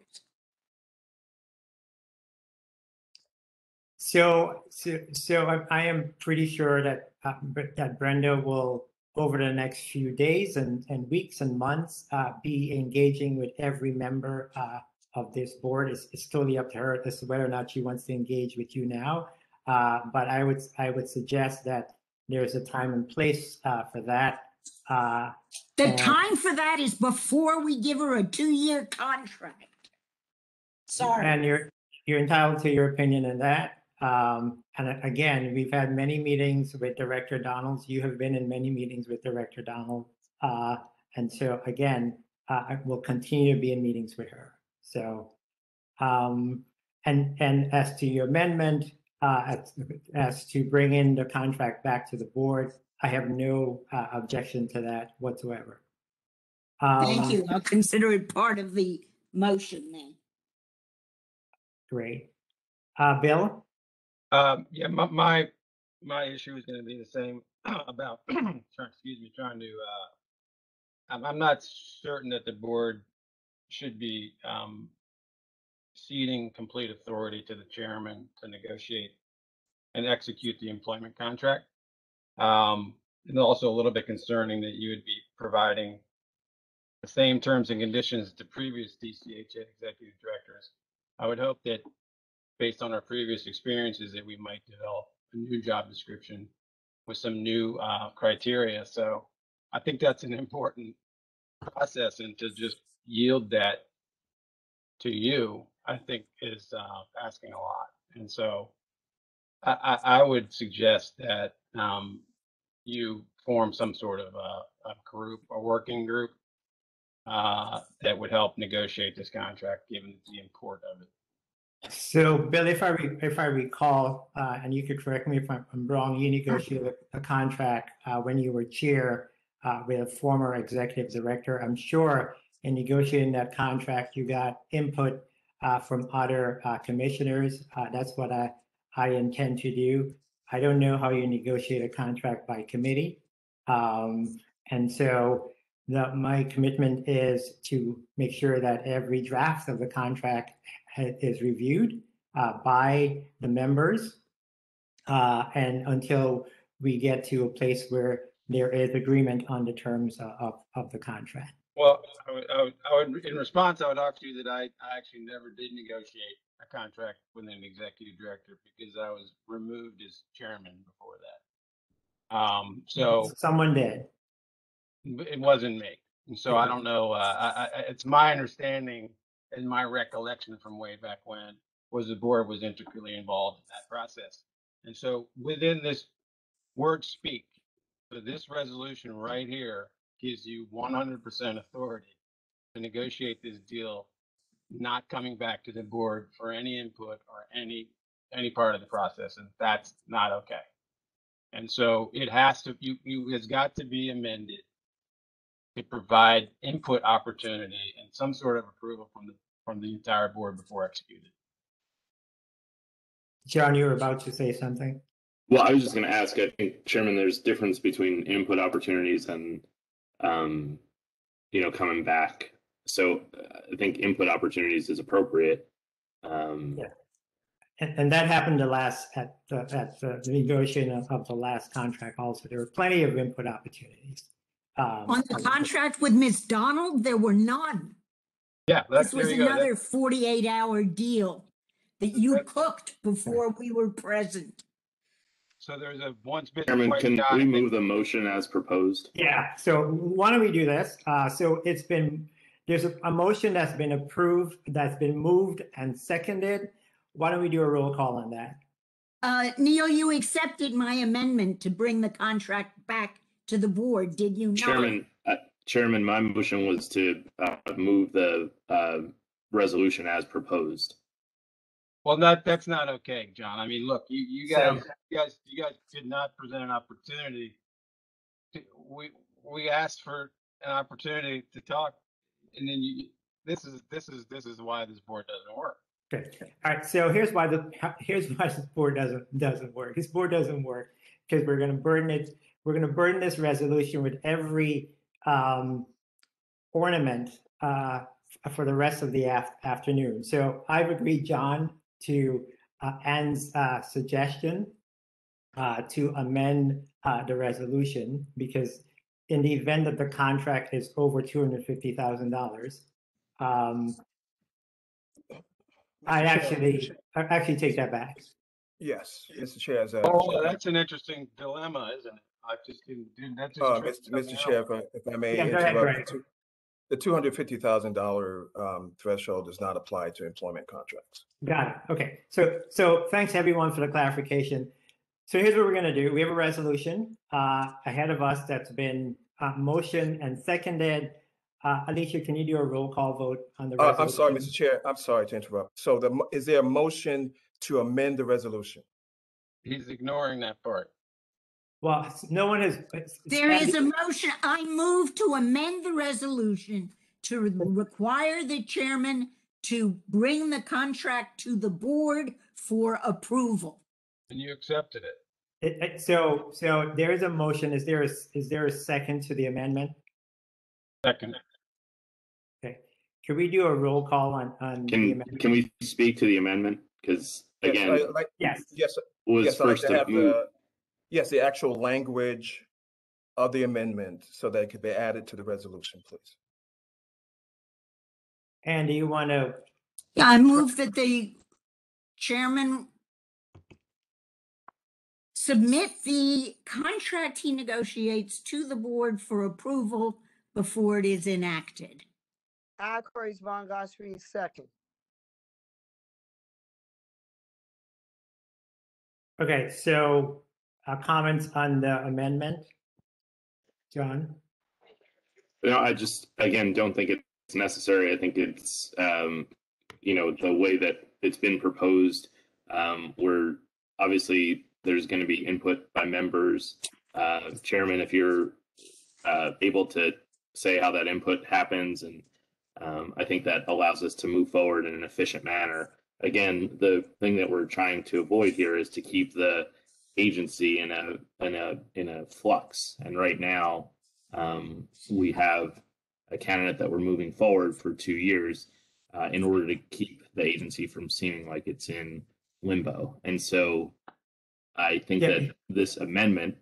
So I am pretty sure that that Brenda will, over the next few days and weeks and months, be engaging with every member of this board. It's totally up to her as to whether or not she wants to engage with you now. But I would suggest that there's a time and place for that. The time for that is before we give her a 2-year contract. Sorry. And you're entitled to your opinion in that. And again, we've had many meetings with Director Donald. You have been in many meetings with Director Donald. And so again, I will continue to be in meetings with her. So, and as to your amendment, as to bring in the contract back to the board, I have no objection to that whatsoever. Thank you. I'll consider it part of the motion then. Great. Bill? Yeah, my issue is going to be the same about trying to. I'm not certain that the board should be ceding complete authority to the chairman to negotiate and execute the employment contract. And also a little bit concerning that you would be providing the same terms and conditions to previous DCHA executive directors. I would hope that based on our previous experiences that we might develop a new job description with some new criteria. So I think that's an important process, and to just yield that to you, I think is asking a lot. And so I would suggest that you form some sort of a group, a working group that would help negotiate this contract, given the import of it. So, Bill, if I recall, and you could correct me if I'm wrong, you negotiated a contract when you were chair with a former executive director. I'm sure in negotiating that contract, you got input from other commissioners. That's what I intend to do. I don't know how you negotiate a contract by committee. And so my commitment is to make sure that every draft of the contract is reviewed by the members, and until we get to a place where there is agreement on the terms of the contract. Well, I would, in response, I would offer you that I actually never did negotiate a contract with an executive director because I was removed as chairman before that. So someone did. It wasn't me. And so I don't know. It's my understanding and my recollection from way back when was the board was intricately involved in that process. And so within this word speak, so this resolution right here gives you 100% authority to negotiate this deal, not coming back to the board for any input or any part of the process, and that's not okay. And so it has to, it's got to be amended to provide input opportunity and some sort of approval from the entire board before executed. John, you were about to say something. Well, I was just going to ask, I think, Chairman, there's difference between input opportunities and, coming back. So I think input opportunities is appropriate. Yeah. And that happened at the negotiation of the last contract also. There were plenty of input opportunities. On the contract with Ms. Donald, there were none. Yeah, this was another 48-hour deal that you cooked before we were present. So there's a once bitten. Chairman, can we move the motion as proposed? Yeah. So why don't we do this? So there's a motion that's been approved, that's been moved and seconded. Why don't we do a roll call on that? Neil, you accepted my amendment to bring the contract back to the board, did you not? Chairman, my motion was to move the resolution as proposed. Well, that's not okay, John. I mean, look, you guys did not present an opportunity. We asked for an opportunity to talk, and then this is why this board doesn't work. Okay. All right. So here's why this board doesn't work. This board doesn't work because we're going to burden it. We're going to burden this resolution with every ornament for the rest of the afternoon. So I've agreed, John, to Ann's suggestion to amend the resolution, because in the event that the contract is over $250,000, I actually take that back. Yes, Mr. Chair. Oh, that's an interesting dilemma, isn't it? I just didn't. That just Mr. Chair, if I may interrupt, the $250,000 threshold does not apply to employment contracts. Got it. Okay. So thanks everyone for the clarification. So here's what we're going to do. We have a resolution ahead of us that's been motioned and seconded. Alicia, can you do a roll call vote on the resolution? I'm sorry, Mr. Chair. I'm sorry to interrupt. So is there a motion to amend the resolution? He's ignoring that part. Well, no one has. There is a motion. I move to amend the resolution to require the chairman to bring the contract to the board for approval. And you accepted it. So there is a motion. Is there a second to the amendment? Second. Okay. Can we do a roll call on the amendment? Can we speak to the amendment? Because again, yes, was first I'd like to to have the actual language of the amendment so that it could be added to the resolution, please. And do you want to? Yeah, I move that the chairman submit the contract he negotiates to the board for approval before it is enacted. I, Craig Von Gottfried, second. Okay, so comments on the amendment, John? No, I just, again, don't think it's necessary. I think it's, the way that it's been proposed, where obviously there's going to be input by members. Chairman, if you're able to say how that input happens, and I think that allows us to move forward in an efficient manner. Again, the thing that we're trying to avoid here is to keep the agency in a flux. And right now, we have a candidate that we're moving forward for 2 years in order to keep the agency from seeming like it's in limbo. And so I think that this amendment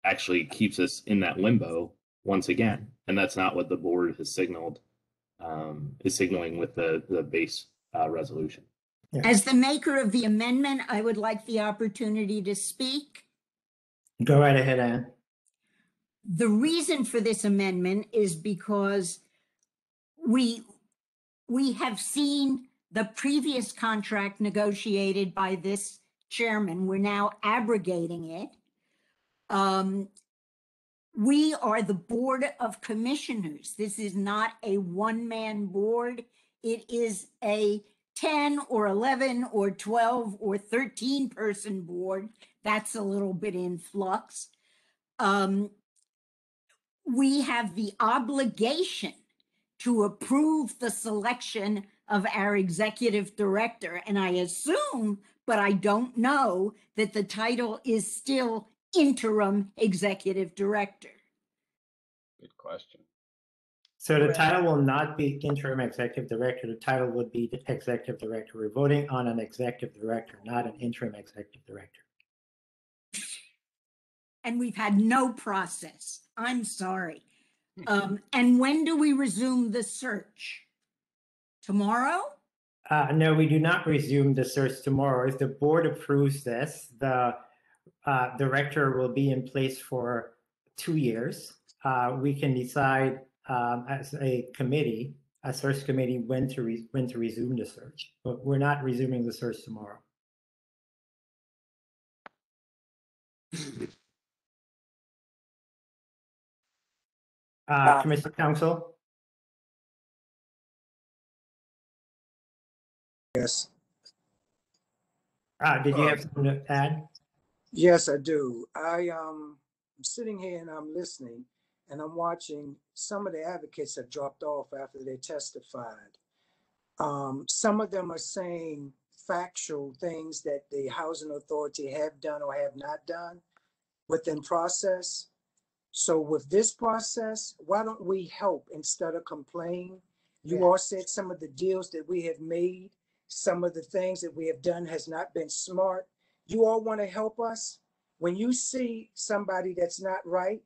actually keeps us in that limbo once again. And that's not what the board has signaled, is signaling with the base resolution. As the maker of the amendment, I would like the opportunity to speak. Go right ahead, Ann. The reason for this amendment is because we have seen the previous contract negotiated by this chairman. We're now abrogating it. We are the Board of Commissioners. This is not a one-man board. It is a 10 or 11 or 12 or 13 person board. That's a little bit in flux. We have the obligation to approve the selection of our executive director. And I assume, but I don't know, that the title is still interim executive director. Good question. So the title will not be interim executive director. The title would be the executive director. We're voting on an executive director, not an interim executive director. And we've had no process. I'm sorry. And when do we resume the search? Tomorrow? No, we do not resume the search tomorrow. If the board approves this, the director will be in place for 2 years. We can decide as a committee, a search committee, when to resume the search. But we're not resuming the search tomorrow. Commissioner Council? Yes. Did you have something to add? Yes, I do. I'm sitting here and I'm listening and I'm watching some of the advocates have dropped off after they testified. Some of them are saying factual things that the housing authority have done or have not done within process. So with this process, why don't we help instead of complain? You all said some of the deals that we have made, some of the things that we have done has not been smart. You all want to help us? When you see somebody that's not right,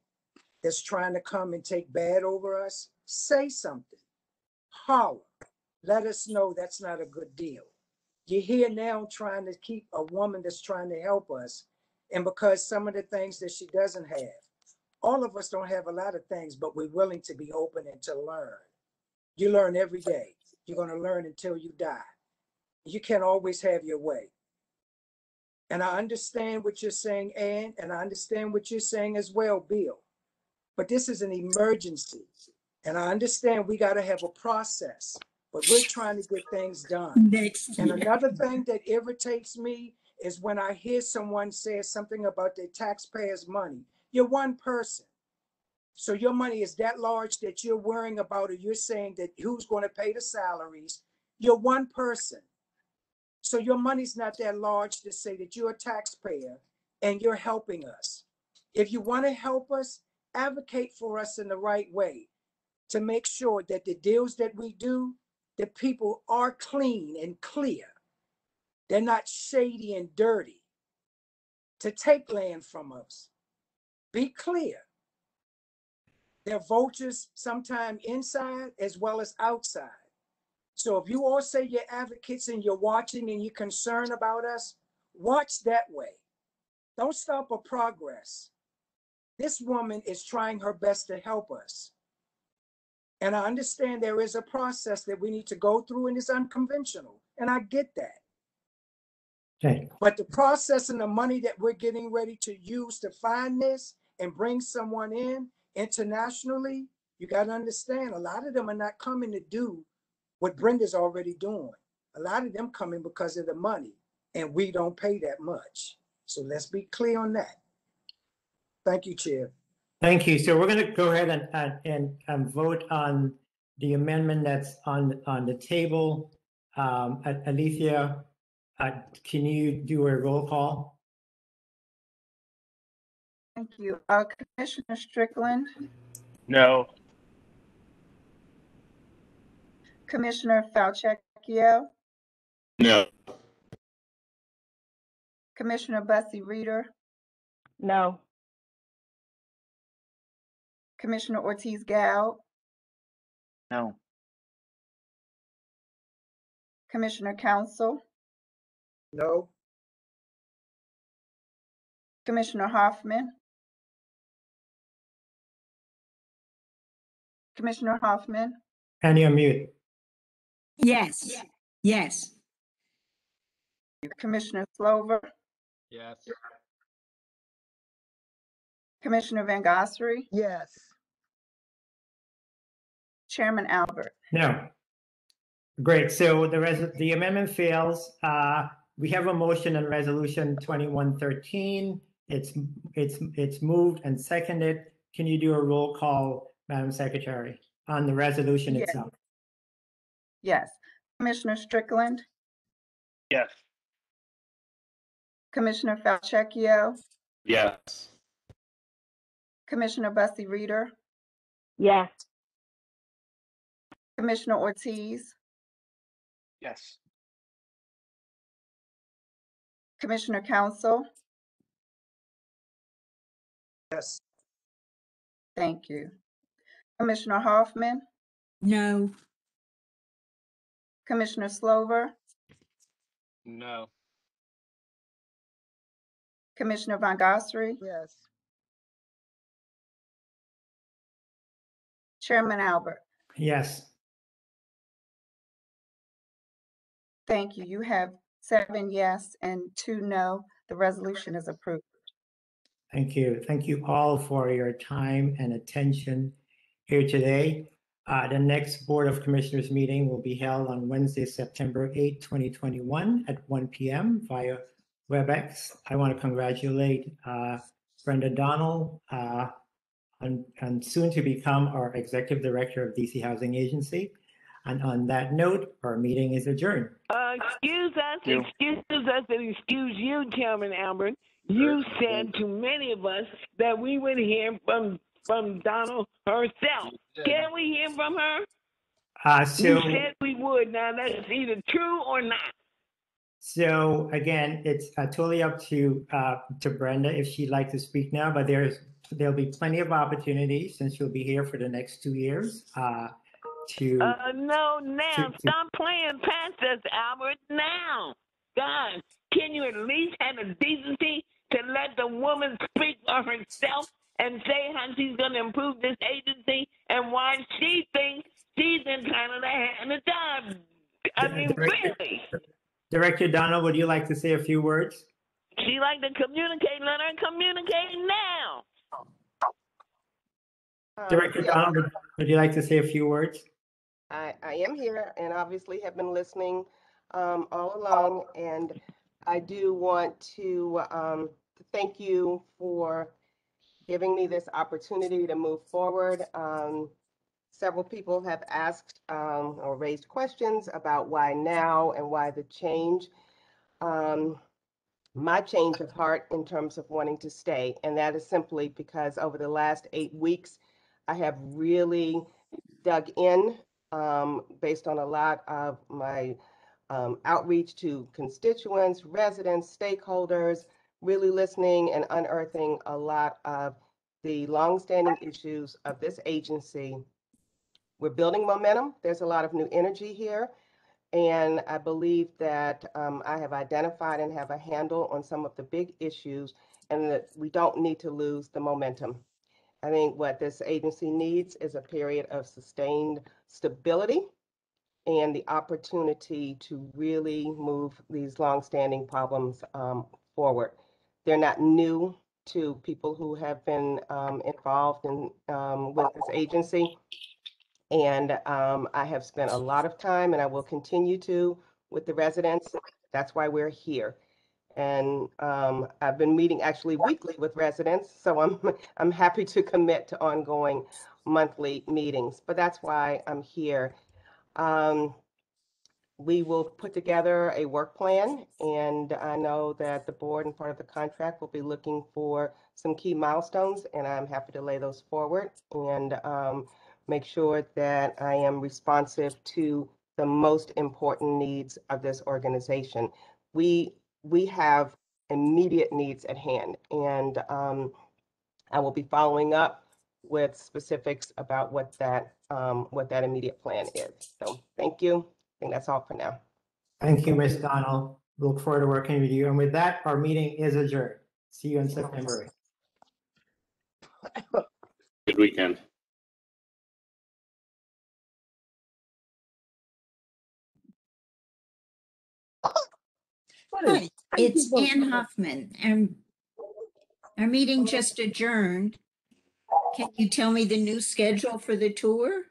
that's trying to come and take bad over us, say something. Holler. Let us know that's not a good deal. You're here now trying to keep a woman that's trying to help us. And because some of the things that she doesn't have, all of us don't have a lot of things, but we're willing to be open and to learn. You learn every day. You're going to learn until you die. You can't always have your way. And I understand what you're saying, Ann, and I understand what you're saying as well, Bill. But this is an emergency. And I understand we got to have a process, but we're trying to get things done. And another thing that irritates me is when I hear someone say something about their taxpayers' money. You're one person. So your money is that large that you're worrying about, or you're saying that who's going to pay the salaries. You're one person. So your money's not that large to say that you're a taxpayer and you're helping us. If you want to help us, advocate for us in the right way to make sure that the deals that we do, the people are clean and clear. They're not shady and dirty to take land from us. Be clear. They're vultures sometime inside as well as outside. So if you all say you're advocates and you're watching and you're concerned about us, watch that way. Don't stop our progress. This woman is trying her best to help us. And I understand there is a process that we need to go through and it's unconventional. And I get that. Okay. But the process and the money that we're getting ready to use to find this and bring someone in internationally, you got to understand a lot of them are not coming to do what Brenda's already doing. A lot of them coming because of the money, and we don't pay that much. So let's be clear on that. Thank you, Chair. Thank you. So we're going to go ahead and vote on the amendment that's on the table. Alicia, can you do a roll call? Thank you. Commissioner Strickland, No. Commissioner Falchecchio, No. Commissioner Bussey Reeder, No. Commissioner Ortiz Gal, No. Commissioner Council, No. Commissioner Hoffman, Commissioner Hoffman, And you're mute. Yes, yes. Commissioner Slover, Yes. Commissioner Van Gossary, Yes. Chairman Albert. No. Great. So the amendment fails. We have a motion on resolution 2113. It's moved and seconded. Can you do a roll call, Madam Secretary, on the resolution Yes. itself? Yes. Commissioner Strickland, Yes. Commissioner Falchecchio, Yes. Commissioner Bussey Reeder, Yes. Commissioner Ortiz, Yes. Commissioner Council. Yes. Thank you. Commissioner Hoffman, No. Commissioner Slover, No. Commissioner Van Gossary, Yes. Chairman Albert. Yes. Thank you. You have 7 yes and 2 no. The resolution is approved. Thank you. Thank you all for your time and attention here today. The next Board of Commissioners meeting will be held on Wednesday, September 8, 2021 at 1 p.m. via WebEx. I want to congratulate Brenda Donald and soon to become our Executive Director of DC Housing Agency. And on that note, our meeting is adjourned. Excuse us, and excuse you, Chairman Albert. You said to many of us that we would hear from Donald herself. Can we hear from her? You said we would. Now that's either true or not. So again, it's totally up to Brenda if she'd like to speak now, but there'll be plenty of opportunities since she'll be here for the next 2 years. No, now stop playing past us, Albert. Now, God, can you at least have the decency to let the woman speak for herself and say how she's going to improve this agency and why she thinks she's entitled to have the job? I mean, really. Director Donald, would you like to say a few words? She like to communicate. Let her communicate now. Director Donald, would you like to say a few words? I am here and obviously have been listening all along, and I do want to thank you for giving me this opportunity to move forward. Several people have asked or raised questions about why now and why the change. My change of heart in terms of wanting to stay, and that is simply because over the last 8 weeks, I have really dug in based on a lot of my outreach to constituents, residents, stakeholders, really listening and unearthing a lot of the longstanding issues of this agency. We're building momentum. There's a lot of new energy here. And I believe that I have identified and have a handle on some of the big issues, and that we don't need to lose the momentum. I think what this agency needs is a period of sustained stability and the opportunity to really move these longstanding problems forward. They're not new to people who have been involved in with this agency. And I have spent a lot of time, and I will continue to, with the residents. That's why we're here. And I've been meeting actually weekly with residents, so I'm happy to commit to ongoing monthly meetings. But that's why I'm here. We will put together a work plan, and I know that the board and part of the contract will be looking for some key milestones, and I'm happy to lay those forward and make sure that I am responsive to the most important needs of this organization. We have immediate needs at hand, and I will be following up with specifics about what that immediate plan is. So thank you. I think that's all for now. Thank you, Ms. Donald. Look forward to working with you. And with that, our meeting is adjourned. See you in September. Good weekend. Hi, it's Ann Hoffman, and our meeting just adjourned. Can you tell me the new schedule for the tour?